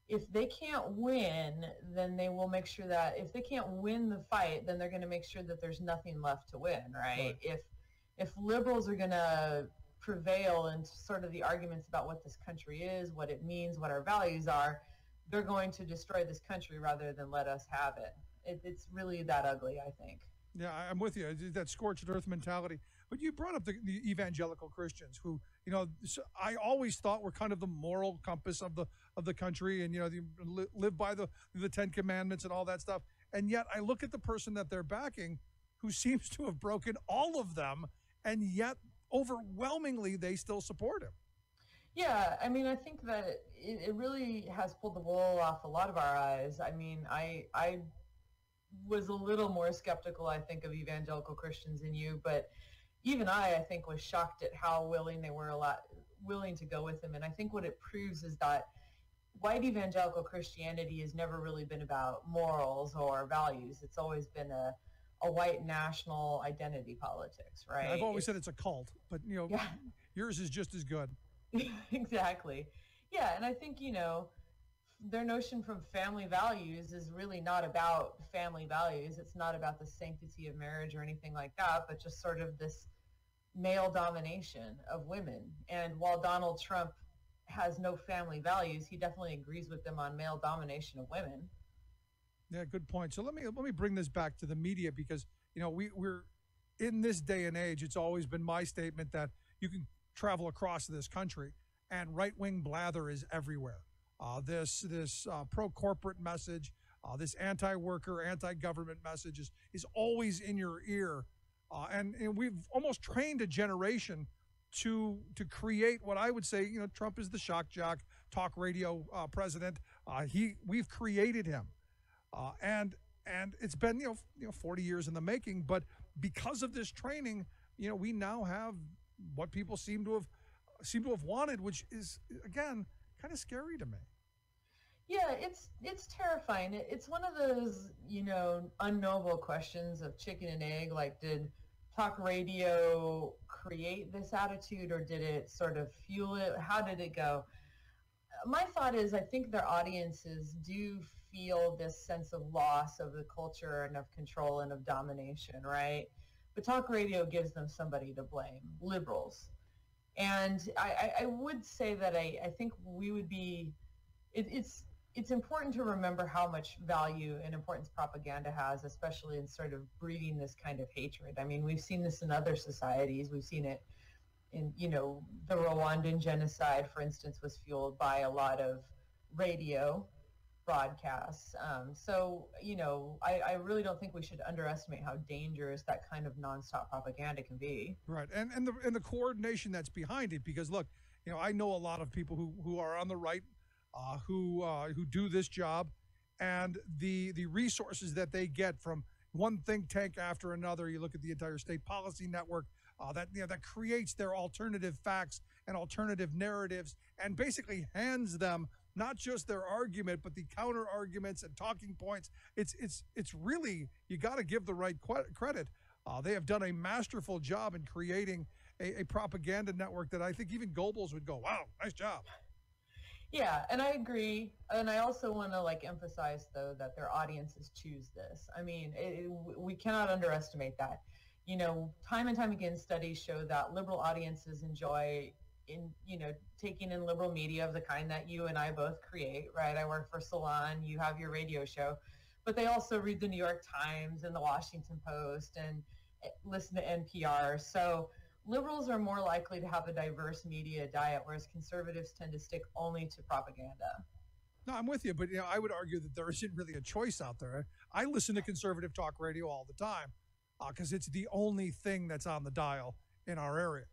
If they can't win, then they will make sure that if they can't win the fight, then they're going to make sure that there's nothing left to win, right? If liberals are going to prevail in sort of the arguments about what this country is, what it means, what our values are, they're going to destroy this country rather than let us have it. It's really that ugly, I think.
Yeah, I'm with you. That scorched earth mentality. But you brought up the evangelical Christians who, I always thought were kind of the moral compass of the country, and they live by the Ten Commandments and all that stuff. And yet I look at the person that they're backing, who seems to have broken all of them, and yet overwhelmingly they still support him.
Yeah, I mean, I think that it really has pulled the wool off a lot of our eyes. I mean, I was a little more skeptical, I think, of evangelical Christians than you, but even I think, was shocked at how willing they were willing to go with him. And I think what it proves is that white evangelical Christianity has never really been about morals or values. It's always been a white national identity politics, right?
I've always said it's a cult, but yours is just as good.
Exactly. Yeah, and I think, their notion from family values is really not about family values. It's not about the sanctity of marriage or anything like that, but just sort of this male domination of women. And while Donald Trump has no family values, he definitely agrees with them on male domination of women.
Yeah, good point. So let me bring this back to the media, because we're in this day and age. It's always been my statement that you can travel across this country and right-wing blather is everywhere. This pro-corporate message, this anti-worker, anti-government message is always in your ear. And we've almost trained a generation to create what I would say, Trump is the shock jock, talk radio president. We've created him. And it's been, 40 years in the making, but because of this training, we now have what people seem to have wanted, which is, again, kind of scary to me.
Yeah, it's terrifying. It's one of those, unknowable questions of chicken and egg. Like, did talk radio create this attitude, or did it sort of fuel it? How did it go? My thought is, I think their audiences do feel this sense of loss of the culture and of control and of domination, right? But talk radio gives them somebody to blame, liberals. And I would say that I think we would be, it's important to remember how much value and importance propaganda has, especially in sort of breeding this kind of hatred. I mean, we've seen this in other societies. We've seen it in, the Rwandan genocide, for instance, was fueled by a lot of radio broadcasts. So, I really don't think we should underestimate how dangerous that kind of nonstop propaganda can be.
Right. And the coordination that's behind it, because look, I know a lot of people who are on the right, who do this job, and the resources that they get from one think tank after another. You look at the entire State Policy Network, that creates their alternative facts and alternative narratives, and basically hands them not just their argument, but the counter arguments and talking points. It's really, you got to give the right credit. They have done a masterful job in creating a propaganda network that I think even Goebbels would go, wow, nice job.
Yeah, and I agree. And I also want to emphasize though that their audiences choose this. I mean, we cannot underestimate that. Time and time again, studies show that liberal audiences enjoy taking in liberal media of the kind that you and I both create, right? I work for Salon, you have your radio show, but they also read the New York Times and the Washington Post and listen to NPR. So liberals are more likely to have a diverse media diet, whereas conservatives tend to stick only to propaganda.
No, I'm with you, but I would argue that there isn't really a choice out there. I listen to conservative talk radio all the time because it's the only thing that's on the dial in our area.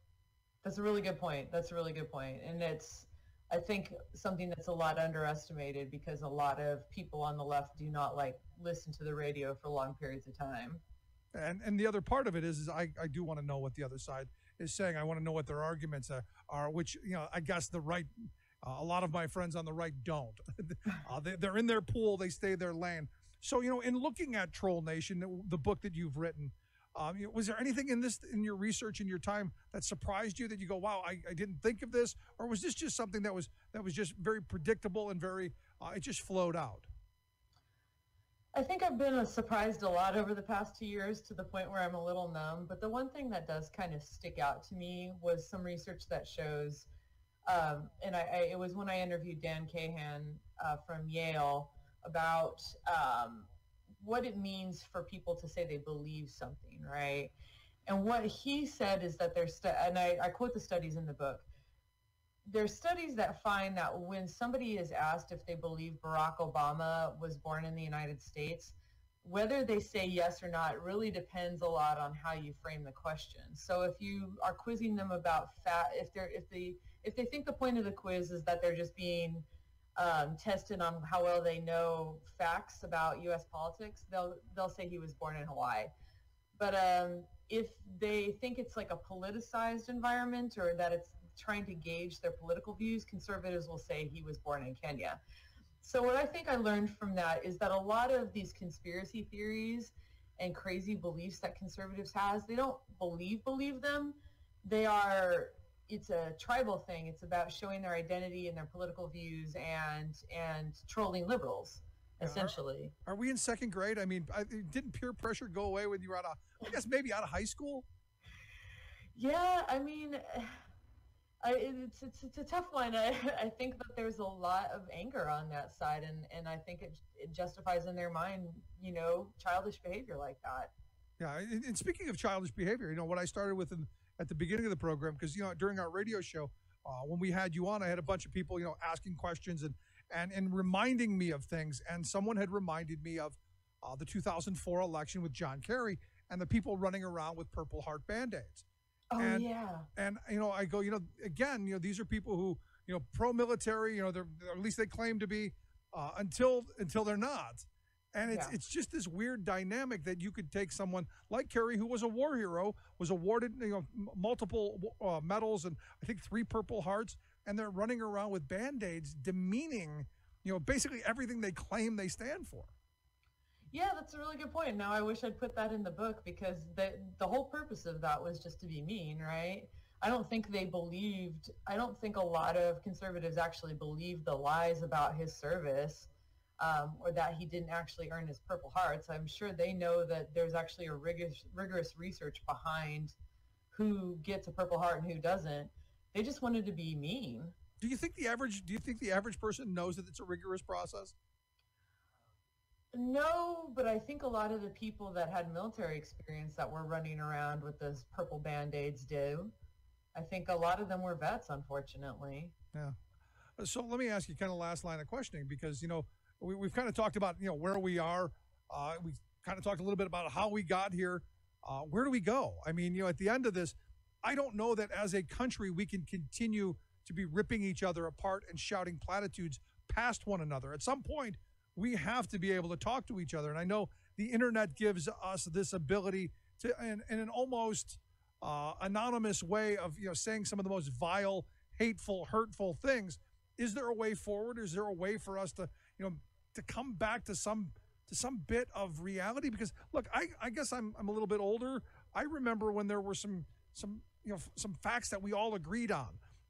That's a really good point. And it's, I think, something that's a lot underestimated because a lot of people on the left do not listen to the radio for long periods of time.
And the other part of it is I do want to know what the other side is saying. I want to know what their arguments are, which, I guess the right, a lot of my friends on the right don't. They're in their pool, they stay their lane. So, in looking at Troll Nation, the book that you've written, was there anything in your research in your time that surprised you that you go, wow, I didn't think of this? Or was this just something that was just very predictable and very, it just flowed out?
I think I've been surprised a lot over the past 2 years to the point where I'm a little numb. But the one thing that does kind of stick out to me was some research that shows, and it was when I interviewed Dan Kahan from Yale about what it means for people to say they believe something, right? And what he said is that and I quote the studies in the book, there's studies that find that when somebody is asked if they believe Barack Obama was born in the United States, whether they say yes or not really depends a lot on how you frame the question. So if you are quizzing them about if they think the point of the quiz is that they're just being tested on how well they know facts about U.S. politics, they'll say he was born in Hawaii. But if they think it's a politicized environment or that it's trying to gauge their political views, conservatives will say he was born in Kenya. So what I think I learned from that is that a lot of these conspiracy theories and crazy beliefs that conservatives has, they don't believe them. It's a tribal thing. It's about showing their identity and their political views and trolling liberals, essentially.
Are we in second grade? I mean, didn't peer pressure go away when you were maybe out of high school?
Yeah, I mean, it's a tough one. I think that there's a lot of anger on that side, and I think it justifies in their mind, childish behavior like that.
Yeah, and speaking of childish behavior, what I started with at the beginning of the program, because during our radio show, when we had you on, I had a bunch of people asking questions and reminding me of things, and someone had reminded me of the 2004 election with John Kerry and the people running around with Purple Heart Band-Aids.
Oh,
and,
yeah.
And, I go, again, these are people who, pro-military, they're, or at least they claim to be until they're not. And it's just this weird dynamic that you could take someone like Kerry, who was a war hero, was awarded, multiple medals and I think 3 Purple Hearts, and they're running around with Band-Aids demeaning, basically everything they claim they stand for.
Yeah, that's a really good point. Now I wish I'd put that in the book because the whole purpose of that was just to be mean, right? I don't think a lot of conservatives actually believe the lies about his service or that he didn't actually earn his Purple Hearts. I'm sure they know that there's actually a rigorous research behind who gets a Purple Heart and who doesn't. They just wanted to be mean.
Do you think the average person knows that it's a rigorous process?
No, but I think a lot of the people that had military experience that were running around with those purple Band-Aids do. I think a lot of them were vets, unfortunately.
Yeah. So let me ask you kind of last line of questioning, because, we've kind of talked about, where we are. We kind of talked a little bit about how we got here. Where do we go? I mean, at the end of this, I don't know that as a country we can continue to be ripping each other apart and shouting platitudes past one another. At some point, we have to be able to talk to each other. And I know the internet gives us this ability to, in an almost anonymous way of, saying some of the most vile, hateful, hurtful things. Is there a way forward? Is there a way for us to, to come back to some bit of reality? Because look, I guess I'm a little bit older. I remember when there were some some facts that we all agreed on.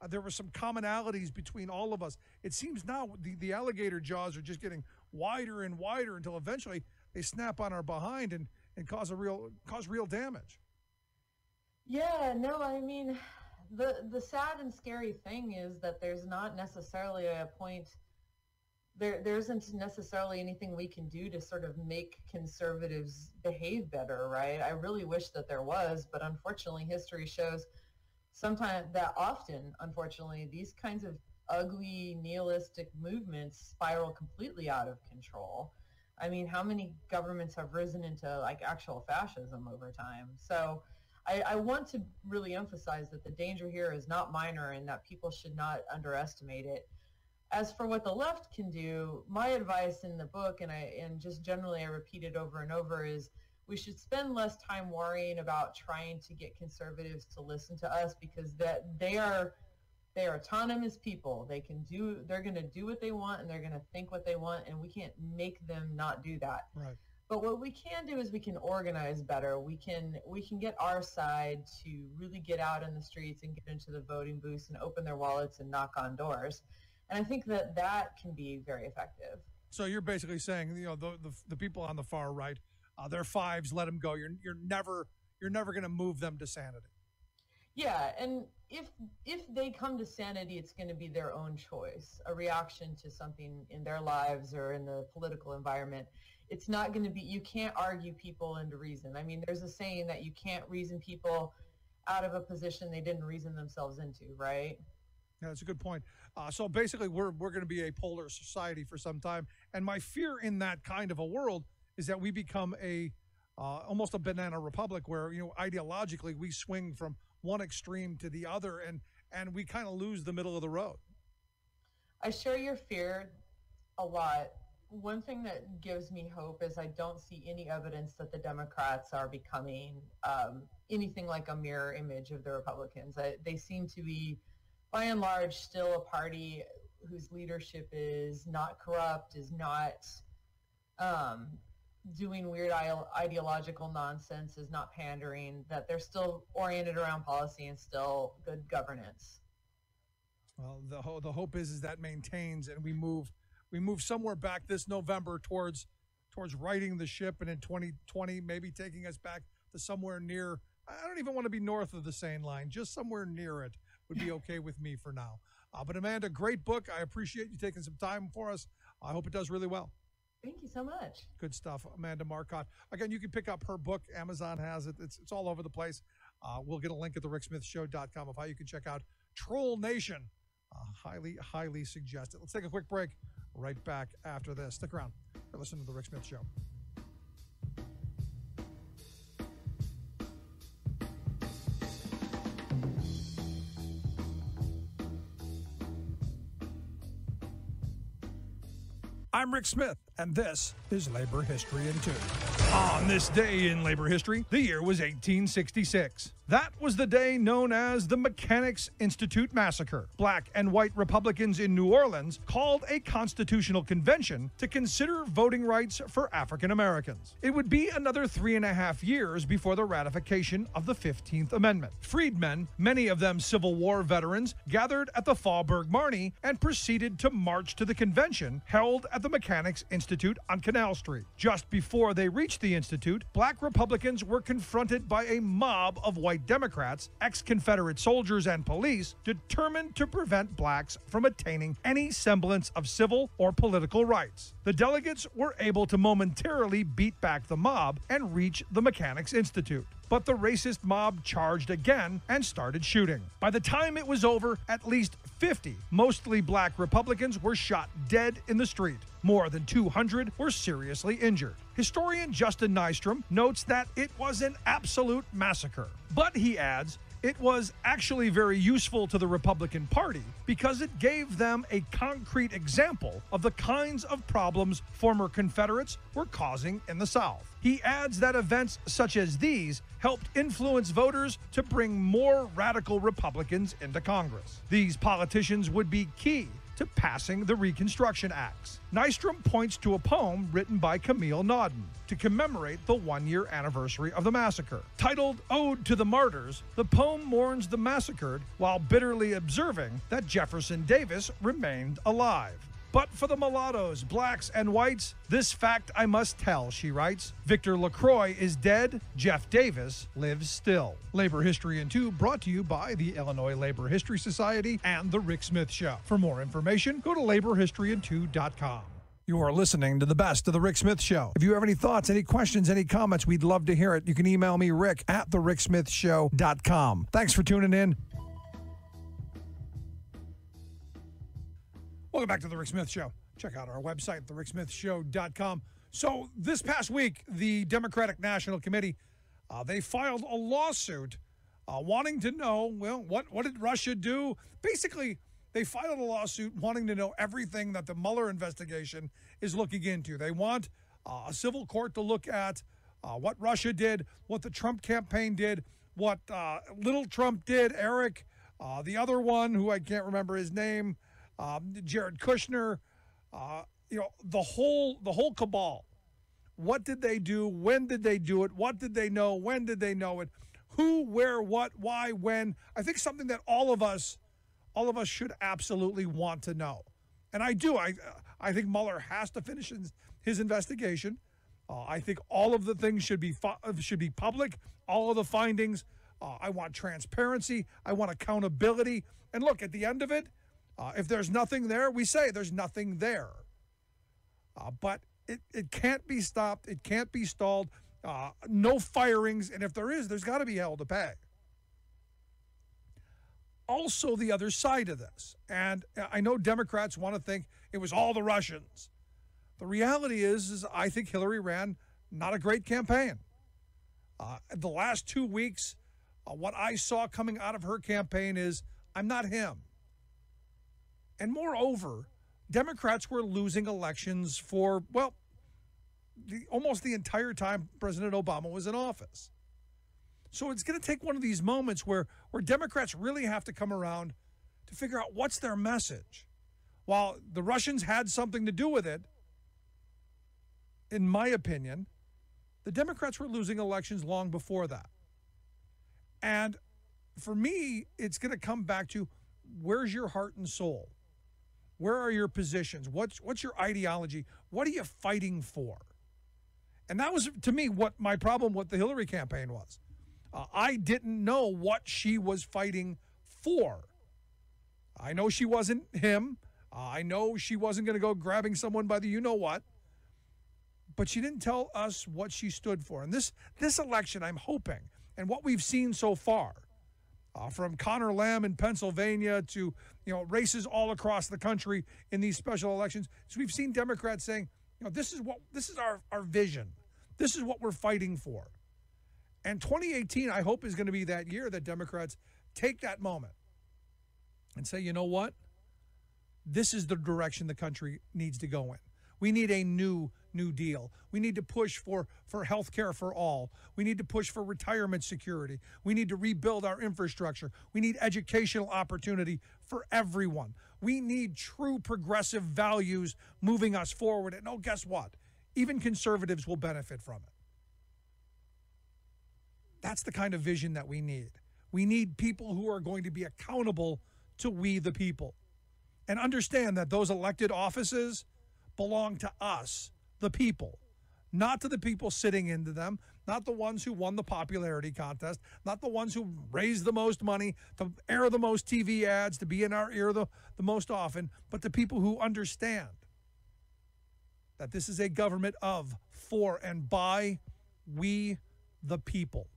There were some commonalities between all of us. It seems now the alligator jaws are just getting wider and wider until eventually they snap on our behind and cause real damage.
Yeah, no, I mean, the sad and scary thing is that there's not necessarily a point. There isn't necessarily anything we can do to sort of make conservatives behave better, right? I really wish that there was, but unfortunately, history shows unfortunately, these kinds of ugly nihilistic movements spiral completely out of control. I mean, how many governments have risen into like actual fascism over time? So I want to really emphasize that the danger here is not minor and that people should not underestimate it. As for what the left can do, my advice in the book, and just generally I repeat it over and over, is we should spend less time worrying about trying to get conservatives to listen to us, because that they are autonomous people. They're going to do what they want and they're going to think what they want, and we can't make them not do that.
Right.
But what we can do is we can organize better. We can get our side to really get out in the streets and get into the voting booths and open their wallets and knock on doors. And I think that can be very effective.
So you're basically saying, the people on the far right, they're fives, let them go. You're never going to move them to sanity.
Yeah, and if they come to sanity, it's going to be their own choice, a reaction to something in their lives or in the political environment. It's not going to be, you can't argue people into reason. I mean, there's a saying that you can't reason people out of a position they didn't reason themselves into, right?
Yeah, that's a good point. So basically, we're going to be a polar society for some time. And my fear in that kind of a world is that we become almost a banana republic where, ideologically we swing from one extreme to the other and we kind of lose the middle of the road.
I share your fear a lot. One thing that gives me hope is I don't see any evidence that the Democrats are becoming anything like a mirror image of the Republicans. They seem to be, by and large, still a party whose leadership is not corrupt, is not doing weird ideological nonsense, is not pandering, that they're still oriented around policy and still good governance.
Well, the hope is that maintains, and we move somewhere back this November towards righting the ship, and in 2020 maybe taking us back to somewhere near, I don't even want to be north of the sane line, just somewhere near it would be okay with me for now. But Amanda, great book. I appreciate you taking some time for us. I hope it does really well.
Thank you so much.
Good stuff, Amanda Marcotte. Again, you can pick up her book. Amazon has it. It's all over the place. We'll get a link at thericksmithshow.com of how you can check out Troll Nation. Highly, highly suggested. Let's take a quick break. Right back after this. Stick around. You're listening to The Rick Smith Show. I'm Rick Smith, and this is Labor History in 2. On this day in labor history, the year was 1866. That was the day known as the Mechanics' Institute Massacre. Black and white Republicans in New Orleans called a constitutional convention to consider voting rights for African Americans. It would be another 3.5 years before the ratification of the 15th Amendment. Freedmen, many of them Civil War veterans, gathered at the Faubourg Marny and proceeded to march to the convention held at the Mechanics' Institute on Canal Street. Just before they reached the Institute, black Republicans were confronted by a mob of white Democrats, ex-Confederate soldiers, and police determined to prevent blacks from attaining any semblance of civil or political rights. The delegates were able to momentarily beat back the mob and reach the Mechanics' Institute. But the racist mob charged again and started shooting. By the time it was over, at least 50 mostly black Republicans were shot dead in the street. More than 200 were seriously injured. Historian Justin Nystrom notes that it was an absolute massacre. But he adds, it was actually very useful to the Republican Party because it gave them a concrete example of the kinds of problems former Confederates were causing in the South. He adds that events such as these helped influence voters to bring more radical Republicans into Congress. These politicians would be key to to passing the Reconstruction Acts. Nystrom points to a poem written by Camille Naudin to commemorate the one-year anniversary of the massacre. Titled Ode to the Martyrs, the poem mourns the massacred while bitterly observing that Jefferson Davis remained alive. But for the mulattoes, blacks, and whites, this fact I must tell, she writes. Victor LaCroix is dead. Jeff Davis lives still. Labor History in 2 brought to you by the Illinois Labor History Society and The Rick Smith Show. For more information, go to laborhistoryin2.com. You are listening to the best of The Rick Smith Show. If you have any thoughts, any questions, any comments, we'd love to hear it. You can email me, rick@thericksmithshow.com. Thanks for tuning in. Welcome back to The Rick Smith Show. Check out our website, thericksmithshow.com. So this past week, the Democratic National Committee, they filed a lawsuit wanting to know, well, what did Russia do? Basically, they filed a lawsuit wanting to know everything that the Mueller investigation is looking into. They want a civil court to look at what Russia did, what the Trump campaign did, what little Trump did, Eric, the other one who I can't remember his name, Jared Kushner, the whole cabal. What did they do? When did they do it? What did they know? When did they know it? Who, where, what, why, when? I think something that all of us should absolutely want to know. And I do. I think Mueller has to finish his investigation. I think all of the things should be public. All of the findings. I want transparency. I want accountability. And look, at the end of it, if there's nothing there, we say there's nothing there. But it can't be stopped. It can't be stalled. No firings. And if there is, there's got to be hell to pay. Also, the other side of this, and I know Democrats want to think it was all the Russians. The reality is I think Hillary ran not a great campaign. The last 2 weeks, what I saw coming out of her campaign is, I'm not him. And moreover, Democrats were losing elections for, well, almost the entire time President Obama was in office. So it's going to take one of these moments where Democrats really have to come around to figure out what's their message. While the Russians had something to do with it, in my opinion, the Democrats were losing elections long before that. And for me, it's going to come back to, where's your heart and soul? Where are your positions? What's your ideology? What are you fighting for? And that was, to me, what my problem with the Hillary campaign was. I didn't know what she was fighting for. I know she wasn't him. I know she wasn't going to go grabbing someone by the you-know-what. But she didn't tell us what she stood for. And this election, I'm hoping, and what we've seen so far, from Connor Lamb in Pennsylvania to races all across the country in these special elections, so we've seen Democrats saying, this is our vision. This is what we're fighting for. And 2018, I hope, is going to be that year that Democrats take that moment and say, you know what? This is the direction the country needs to go in. We need a New Deal. We need to push for health care for all. We need to push for retirement security. We need to rebuild our infrastructure. We need educational opportunity for everyone. We need true progressive values moving us forward. And guess what? Even conservatives will benefit from it. That's the kind of vision that we need. We need people who are going to be accountable to we the people and understand that those elected offices belong to us, the people, not to the people sitting into them, not the ones who won the popularity contest, not the ones who raised the most money, to air the most TV ads, to be in our ear the most often, but the people who understand that this is a government of, for, and by we the people.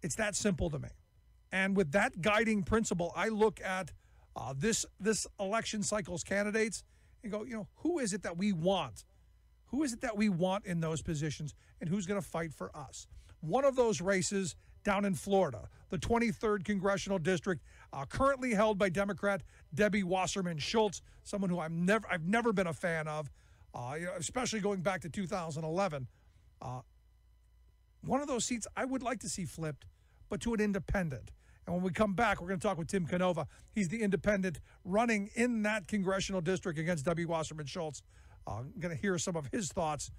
It's that simple to me. And with that guiding principle, I look at this election cycle's candidates and go, who is it that we want? Who is it that we want in those positions, and who's going to fight for us? One of those races down in Florida, the 23rd Congressional District, currently held by Democrat Debbie Wasserman Schultz, someone who I've never been a fan of, especially going back to 2011. One of those seats I would like to see flipped, but to an independent. And when we come back, we're going to talk with Tim Canova. He's the independent running in that congressional district against Debbie Wasserman Schultz. I'm going to hear some of his thoughts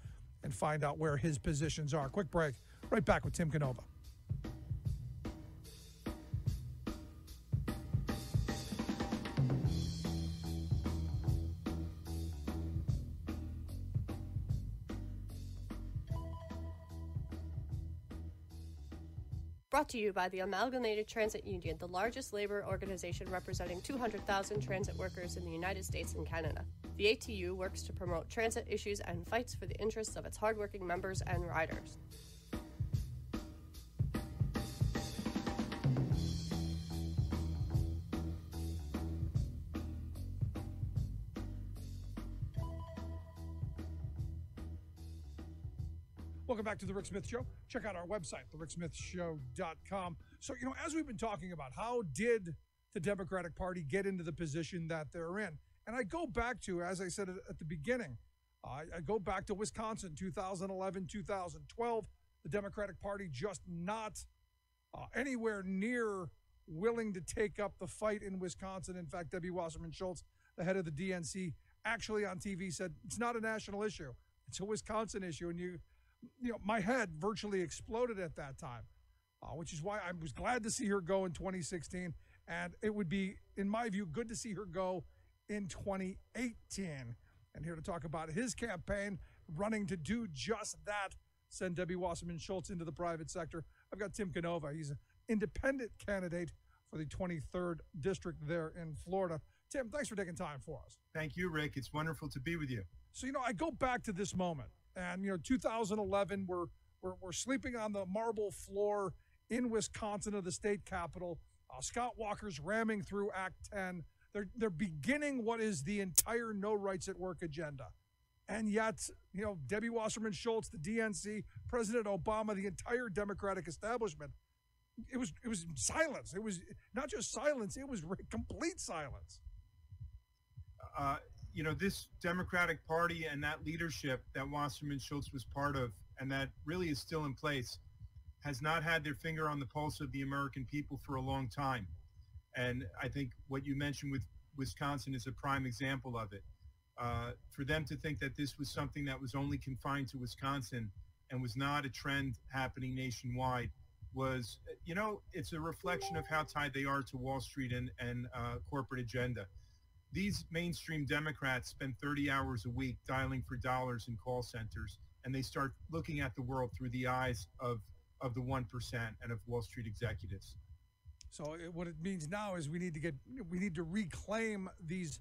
and find out where his positions are. Quick break. Right back with Tim Canova.
Brought to you by the Amalgamated Transit Union, the largest labor organization representing 200,000 transit workers in the United States and Canada. The ATU works to promote transit issues and fights for the interests of its hardworking members and riders.
Welcome back to The Rick Smith Show. Check out our website, thericksmithshow.com. So, as we've been talking about, how did the Democratic Party get into the position that they're in? And I go back to, as I said at the beginning, I go back to Wisconsin, 2011, 2012. The Democratic Party just not anywhere near willing to take up the fight in Wisconsin. In fact, Debbie Wasserman Schultz, the head of the DNC, actually on TV said it's not a national issue. It's a Wisconsin issue. And my head virtually exploded at that time, which is why I was glad to see her go in 2016. And it would be, in my view, good to see her go in 2018. And here to talk about his campaign, running to do just that, send Debbie Wasserman Schultz into the private sector. I've got Tim Canova. He's an independent candidate for the 23rd district there in Florida. Tim, thanks for taking time for us.
Thank you, Rick. It's wonderful to be with you.
So, I go back to this moment. And, 2011, we're sleeping on the marble floor in Wisconsin of the state capitol. Scott Walker's ramming through Act 10. They're beginning what is the entire No Rights at Work agenda. And yet, Debbie Wasserman Schultz, the DNC, President Obama, the entire Democratic establishment, it was silence. It was not just silence, it was complete silence.
This Democratic Party and that leadership that Wasserman Schultz was part of, and that really is still in place, has not had their finger on the pulse of the American people for a long time. And I think what you mentioned with Wisconsin is a prime example of it. For them to think that this was something that was only confined to Wisconsin and was not a trend happening nationwide was, it's a reflection of how tied they are to Wall Street and corporate agenda. These mainstream Democrats spend 30 hours a week dialing for dollars in call centers, and they start looking at the world through the eyes of the 1% and of Wall Street executives.
So what it means now is we need to reclaim these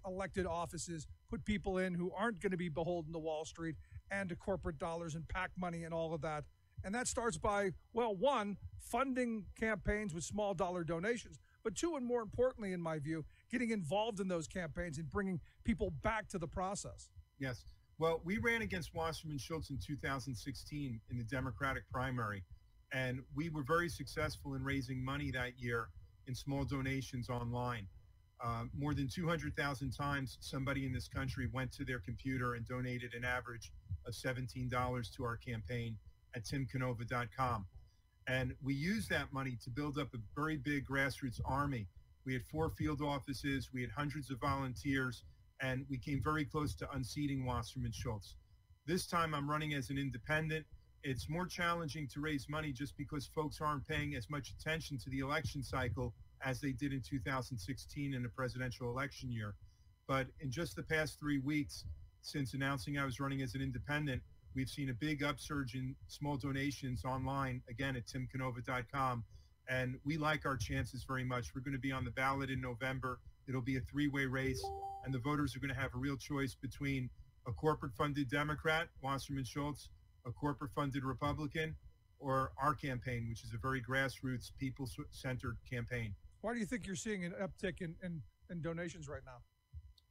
elected offices, put people in who aren't going to be beholden to Wall Street and to corporate dollars and PAC money and all of that. And that starts by, one, funding campaigns with small dollar donations, but two, and more importantly, in my view, getting involved in those campaigns and bringing people back to the process.
Yes. Well, we ran against Wasserman Schultz in 2016 in the Democratic primary, and we were very successful in raising money that year in small donations online. More than 200,000 times somebody in this country went to their computer and donated an average of $17 to our campaign at timcanova.com. And we used that money to build up a very big grassroots army. We had 4 field offices, we had hundreds of volunteers, and we came very close to unseating Wasserman Schultz. This time I'm running as an independent. It's more challenging to raise money just because folks aren't paying as much attention to the election cycle as they did in 2016 in the presidential election year. But in just the past 3 weeks since announcing I was running as an independent, we've seen a big upsurge in small donations online, again, at timcanova.com. And we like our chances very much. We're going to be on the ballot in November. It'll be a 3-way race, and the voters are going to have a real choice between a corporate-funded Democrat, Wasserman Schultz, a corporate-funded Republican, or our campaign, which is a very grassroots, people-centered campaign.
Why do you think you're seeing an uptick in donations right now?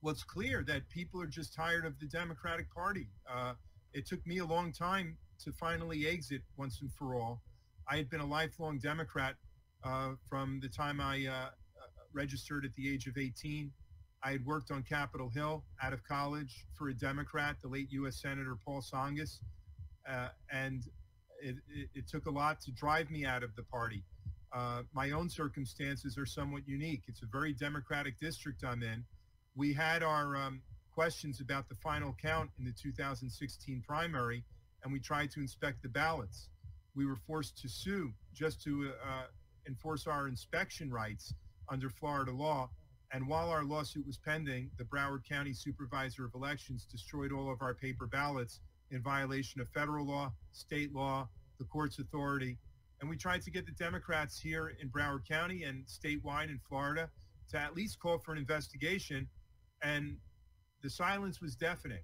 Well, it's clear that people are just tired of the Democratic Party. It took me a long time to finally exit once and for all. I had been a lifelong Democrat from the time I registered at the age of 18. I had worked on Capitol Hill out of college for a Democrat, the late U.S. Senator Paul Tsongas, and it took a lot to drive me out of the party. My own circumstances are somewhat unique. It's a very Democratic district I'm in. We had our questions about the final count in the 2016 primary, and we tried to inspect the ballots. We were forced to sue just to enforce our inspection rights under Florida law. And while our lawsuit was pending, the Broward County Supervisor of Elections destroyed all of our paper ballots in violation of federal law, state law, the court's authority. And we tried to get the Democrats here in Broward County and statewide in Florida to at least call for an investigation. And the silence was deafening.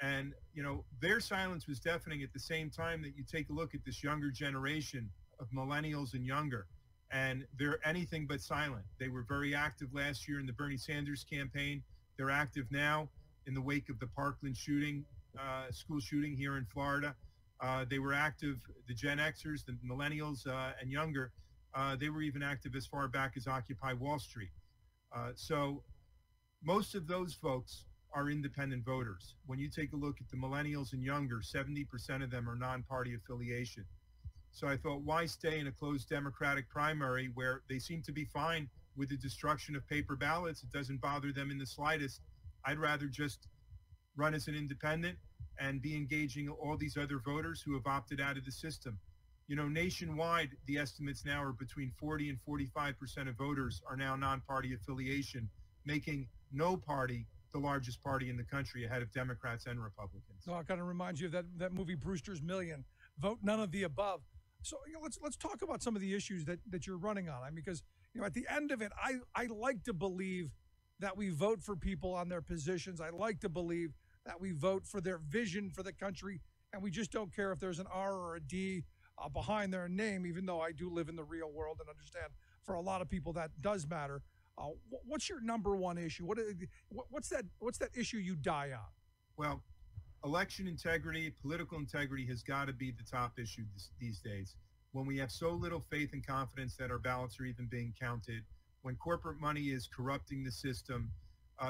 And, you know, their silence was deafening at the same time that you take a look at this younger generation of millennials and younger, and they're anything but silent. They were very active last year in the Bernie Sanders campaign. They're active now in the wake of the Parkland shooting, school shooting here in Florida. They were active, the Gen Xers, the millennials and younger. They were even active as far back as Occupy Wall Street. So most of those folks are independent voters. When you take a look at the millennials and younger, 70% of them are non-party affiliation. So I thought, why stay in a closed Democratic primary where they seem to be fine with the destruction of paper ballots? It doesn't bother them in the slightest. I'd rather just run as an independent and be engaging all these other voters who have opted out of the system. You know, nationwide, the estimates now are between 40 and 45% of voters are now non-party affiliation, making no party the largest party in the country ahead of Democrats and Republicans.
So it kind of reminds you of that movie Brewster's Million. Vote none of the above. So you know, let's talk about some of the issues that you're running on. I mean, because you know, at the end of it, I like to believe that we vote for people on their positions. I like to believe that we vote for their vision for the country, and we just don't care if there's an R or a D behind their name. Even though I do live in the real world and understand for a lot of people that does matter. What's your number one issue? What's that issue you die on?
Well, election integrity, political integrity has got to be the top issue these days. When we have so little faith and confidence that our ballots are even being counted, when corporate money is corrupting the system,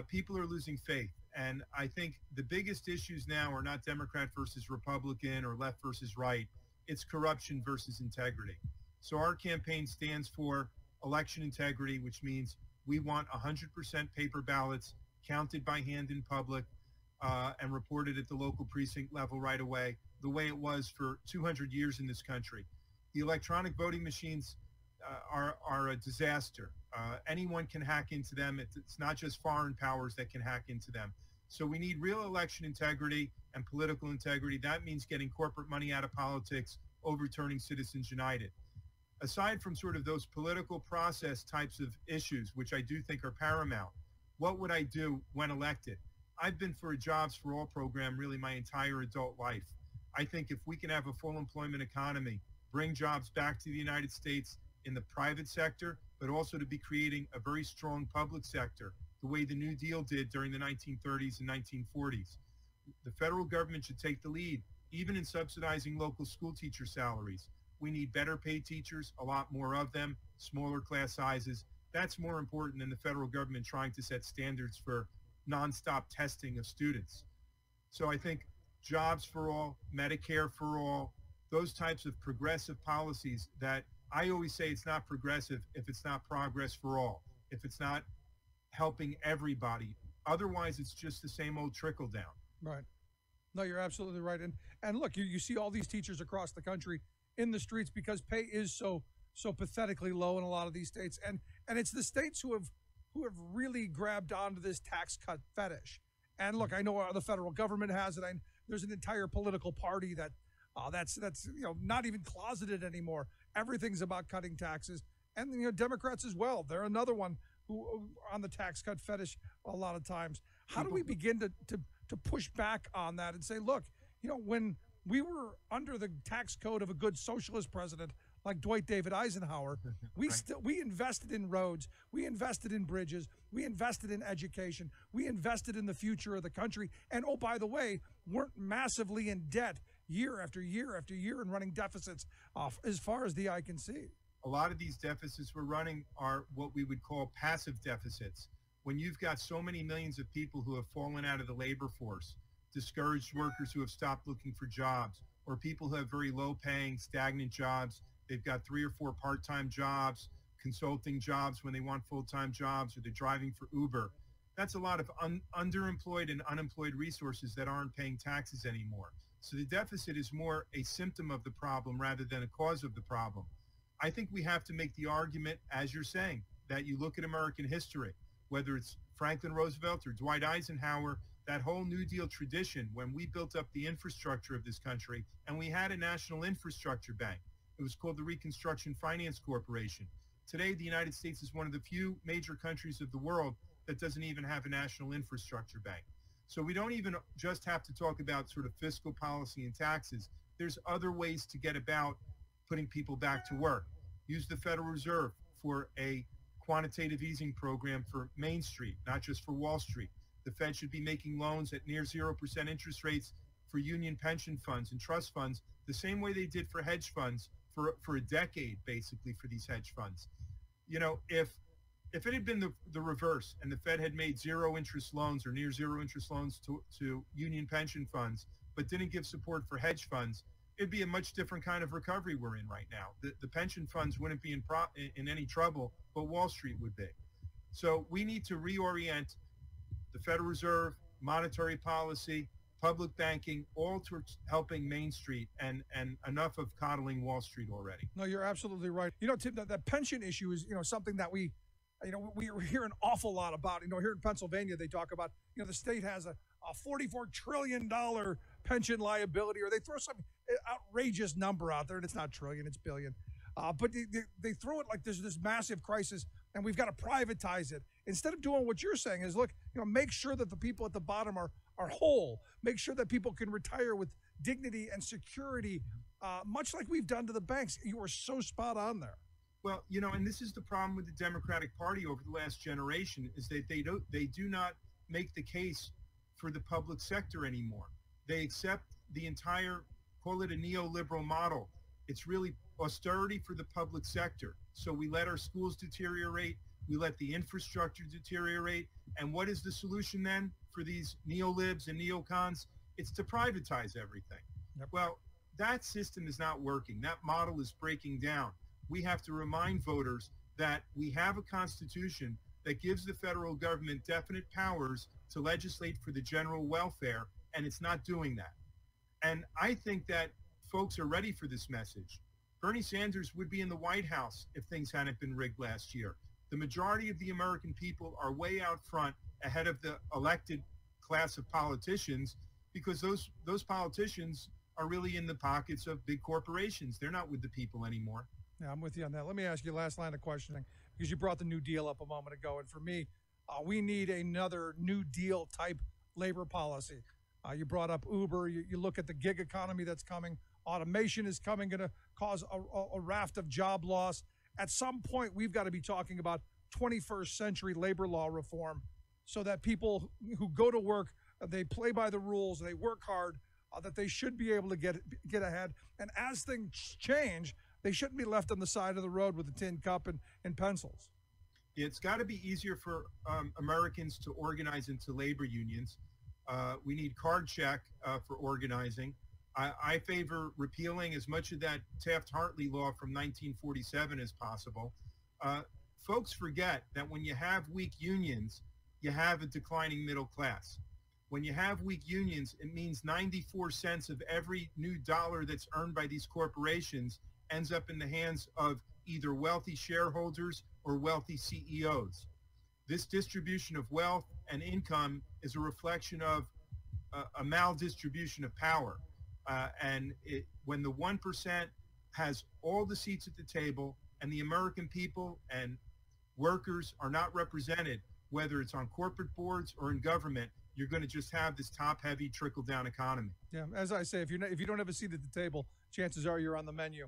people are losing faith. And I think the biggest issues now are not Democrat versus Republican or left versus right. It's corruption versus integrity. So our campaign stands for election integrity, which means we want 100% paper ballots counted by hand in public and reported at the local precinct level right away, the way it was for 200 years in this country. The electronic voting machines are a disaster. Anyone can hack into them. It's not just foreign powers that can hack into them. So we need real election integrity and political integrity. That means getting corporate money out of politics, overturning Citizens United. Aside from sort of those political process types of issues, which I do think are paramount, what would I do when elected? I've been for a Jobs for All program really my entire adult life. I think if we can have a full employment economy, bring jobs back to the United States in the private sector, but also to be creating a very strong public sector, the way the New Deal did during the 1930s and 1940s. The federal government should take the lead, even in subsidizing local school teacher salaries. We need better paid teachers, a lot more of them, smaller class sizes. That's more important than the federal government trying to set standards for nonstop testing of students. So I think jobs for all, Medicare for all, those types of progressive policies that I always say it's not progressive if it's not progress for all, if it's not helping everybody. Otherwise, it's just the same old trickle down.
Right. No, you're absolutely right. And look, you see all these teachers across the country in the streets because pay is so pathetically low in a lot of these states, and it's the states who have really grabbed onto this tax cut fetish. And look, I know the federal government has it. There's an entire political party that's you know, not even closeted anymore. Everything's about cutting taxes, and you know, Democrats as well. They're another one who on the tax cut fetish a lot of times. How do we begin to push back on that and say, look, you know, when we were under the tax code of a good socialist president like Dwight David Eisenhower, we invested in roads, we invested in bridges, we invested in education, we invested in the future of the country, and oh, by the way, weren't massively in debt year after year after year and running deficits off as far as the eye can see.
A lot of these deficits we're running are what we would call passive deficits. When you've got so many millions of people who have fallen out of the labor force, discouraged workers who have stopped looking for jobs, or people who have very low-paying, stagnant jobs They've got 3 or 4 part-time jobs, consulting jobs when they want full-time jobs, or they're driving for Uber. That's a lot of underemployed and unemployed resources that aren't paying taxes anymore. So the deficit is more a symptom of the problem rather than a cause of the problem. I think we have to make the argument, as you're saying, that you look at American history, whether it's Franklin Roosevelt or Dwight Eisenhower, that whole New Deal tradition, when we built up the infrastructure of this country, and we had a national infrastructure bank. It was called the Reconstruction Finance Corporation. Today, the United States is one of the few major countries of the world that doesn't even have a national infrastructure bank. So we don't even just have to talk about sort of fiscal policy and taxes. There's other ways to get about putting people back to work. Use the Federal Reserve for a quantitative easing program for Main Street, not just for Wall Street. The Fed should be making loans at near 0% interest rates for union pension funds and trust funds, the same way they did for hedge funds for a decade, basically, for these hedge funds. You know, if it had been the reverse and the Fed had made 0 interest loans or near 0 interest loans to union pension funds, but didn't give support for hedge funds, it'd be a much different kind of recovery we're in right now. The pension funds wouldn't be in any trouble, but Wall Street would be. So we need to reorient the Federal Reserve, monetary policy, public banking, all towards helping Main Street, and enough of coddling Wall Street already.
No, you're absolutely right. You know, Tim, that pension issue is, something that we hear an awful lot about. Here in Pennsylvania, they talk about, the state has a $44 trillion pension liability, or they throw some outrageous number out there, and it's not trillion, it's billion. But they throw it like there's this massive crisis, and we've got to privatize it. Instead of doing what you're saying is, look, make sure that the people at the bottom are whole. Make sure that people can retire with dignity and security, much like we've done to the banks. You are so spot on there.
Well, and this is the problem with the Democratic Party over the last generation, is that they do not make the case for the public sector anymore. They accept the entire, call it a neoliberal model. It's really austerity for the public sector. So we let our schools deteriorate, we let the infrastructure deteriorate, and what is the solution then for these neolibs and neocons? It's to privatize everything.
Yep.
Well, that system is not working. That model is breaking down. We have to remind voters that we have a constitution that gives the federal government definite powers to legislate for the general welfare, and it's not doing that. And I think that folks are ready for this message. Bernie Sanders would be in the White House if things hadn't been rigged last year. The majority of the American people are way out front ahead of the elected class of politicians, because those politicians are really in the pockets of big corporations. They're not with the people anymore.
Yeah, I'm with you on that. Let me ask you last line of questioning, because you brought the New Deal up a moment ago. And for me, we need another New Deal type labor policy. You brought up Uber. You look at the gig economy that's coming. Automation is coming, going to cause a raft of job loss. At some point, we've got to be talking about 21st century labor law reform, so that people who go to work, they play by the rules, they work hard, that they should be able to get ahead. And as things change, they shouldn't be left on the side of the road with a tin cup and pencils.
It's got to be easier for Americans to organize into labor unions. We need card check for organizing. I favor repealing as much of that Taft-Hartley law from 1947 as possible. Folks forget that when you have weak unions, you have a declining middle class. When you have weak unions, it means 94 cents of every new dollar that's earned by these corporations ends up in the hands of either wealthy shareholders or wealthy CEOs. This distribution of wealth and income is a reflection of a maldistribution of power. When the 1% has all the seats at the table and the American people and workers are not represented, whether it's on corporate boards or in government, you're going to just have this top-heavy trickle-down economy.
Yeah, as I say, if you don't have a seat at the table, chances are you're on the menu.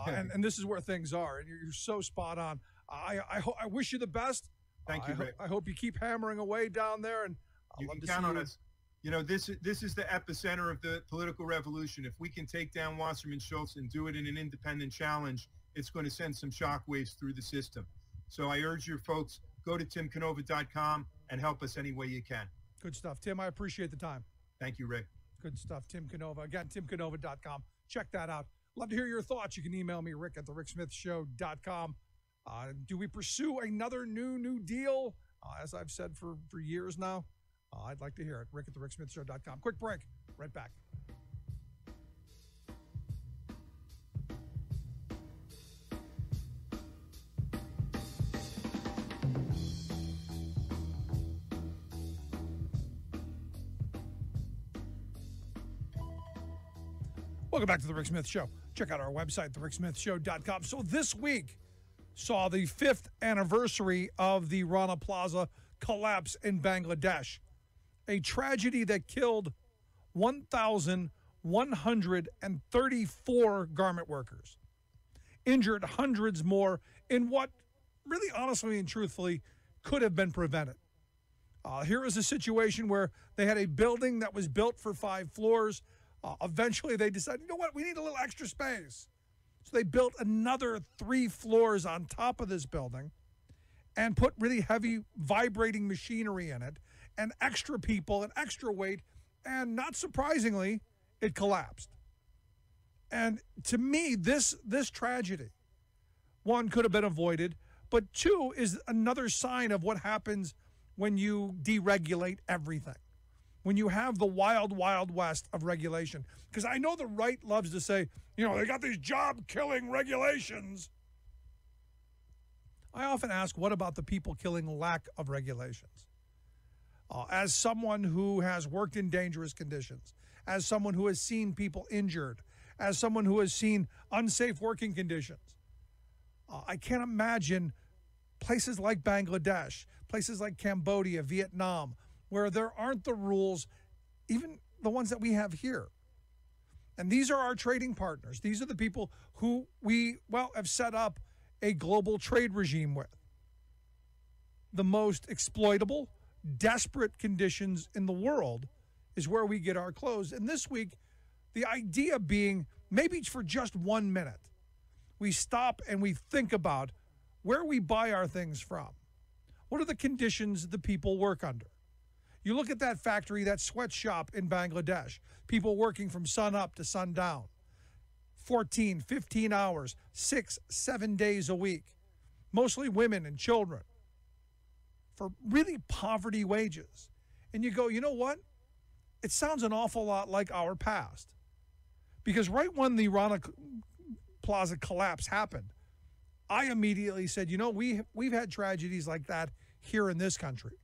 And this is where things are. And you're so spot on. I wish you the best.
Thank you, Rick.
I hope you keep hammering away down there. And
you can count on us. This is the epicenter of the political revolution. If we can take down Wasserman Schultz and do it in an independent challenge, it's going to send some shockwaves through the system. So I urge your folks, go to timcanova.com and help us any way you can.
Good stuff. Tim, I appreciate the time.
Thank you, Rick.
Good stuff. Tim Canova. Again, timcanova.com. Check that out. Love to hear your thoughts. You can email me, Rick at thericksmithshow.com. Do we pursue another New Deal? As I've said for years now, I'd like to hear it. Rick at thericksmithshow.com. Quick break. Right back. Welcome back to The Rick Smith Show. Check out our website, thericksmithshow.com. So this week saw the 5th anniversary of the Rana Plaza collapse in Bangladesh, a tragedy that killed 1,134 garment workers, injured hundreds more in what really honestly and truthfully could have been prevented. Here is a situation where they had a building that was built for 5 floors. Eventually, they decided, you know what, we need a little extra space. So they built another 3 floors on top of this building and put really heavy vibrating machinery in it and extra people and extra weight. And not surprisingly, it collapsed. And to me, this tragedy, 1, could have been avoided, but 2 is another sign of what happens when you deregulate everything. When you have the wild, wild west of regulation. Because I know the right loves to say, you know, they got these job-killing regulations. I often ask, what about the people-killing lack of regulations? As someone who has worked in dangerous conditions, as someone who has seen people injured, as someone who has seen unsafe working conditions, I can't imagine places like Bangladesh, places like Cambodia, Vietnam, where there aren't the rules, even the ones that we have here. And these are our trading partners. These are the people who we, have set up a global trade regime with. The most exploitable, desperate conditions in the world is where we get our clothes. And this week, the idea being, maybe for just 1 minute, we stop and we think about where we buy our things from. What are the conditions the people work under? You look at that factory, that sweatshop in Bangladesh, people working from sun up to sundown, 14, 15 hours, 6, 7 days a week, mostly women and children, for really poverty wages. And you go, you know what? It sounds an awful lot like our past. Because right when the Rana Plaza collapse happened, I immediately said, you know, we've had tragedies like that here in this country.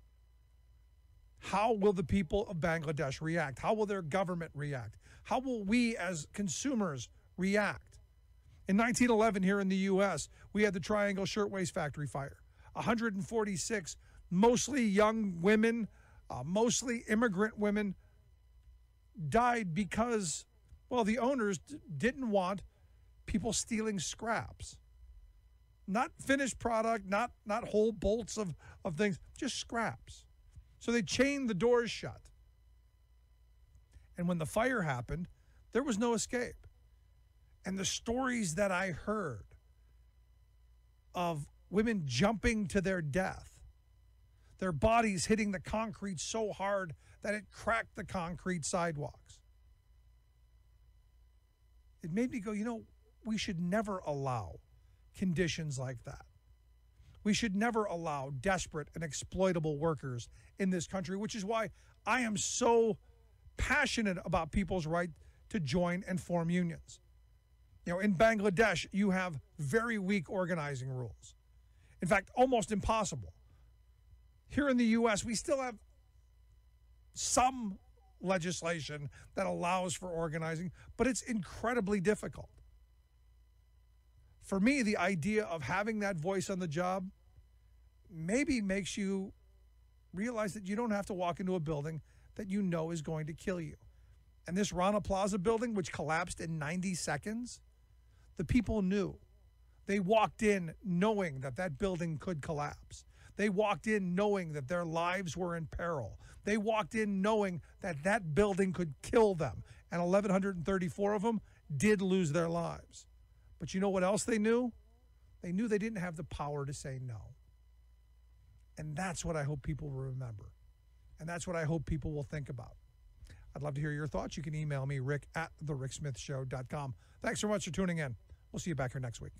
How will the people of Bangladesh react? How will their government react? How will we as consumers react? In 1911 here in the U.S., we had the Triangle Shirtwaist Factory fire. 146, mostly young women, mostly immigrant women, died because, the owners didn't want people stealing scraps. Not finished product, not whole bolts of things, just scraps. So they chained the doors shut. And when the fire happened, there was no escape. And the stories that I heard of women jumping to their death, their bodies hitting the concrete so hard that it cracked the concrete sidewalks. It made me go, we should never allow conditions like that. We should never allow desperate and exploitable workers in this country, which is why I am so passionate about people's right to join and form unions. In Bangladesh, you have very weak organizing rules. In fact, almost impossible. Here in the U.S., we still have some legislation that allows for organizing, but it's incredibly difficult. For me, the idea of having that voice on the job maybe makes you realize that you don't have to walk into a building that you know is going to kill you. And this Rana Plaza building, which collapsed in 90 seconds, the people knew. They walked in knowing that that building could collapse. They walked in knowing that their lives were in peril. They walked in knowing that that building could kill them. And 1,134 of them did lose their lives. But you know what else they knew? They knew they didn't have the power to say no. And that's what I hope people will remember. And that's what I hope people will think about. I'd love to hear your thoughts. You can email me, rick@thericksmithshow.com. Thanks so much for tuning in. We'll see you back here next week.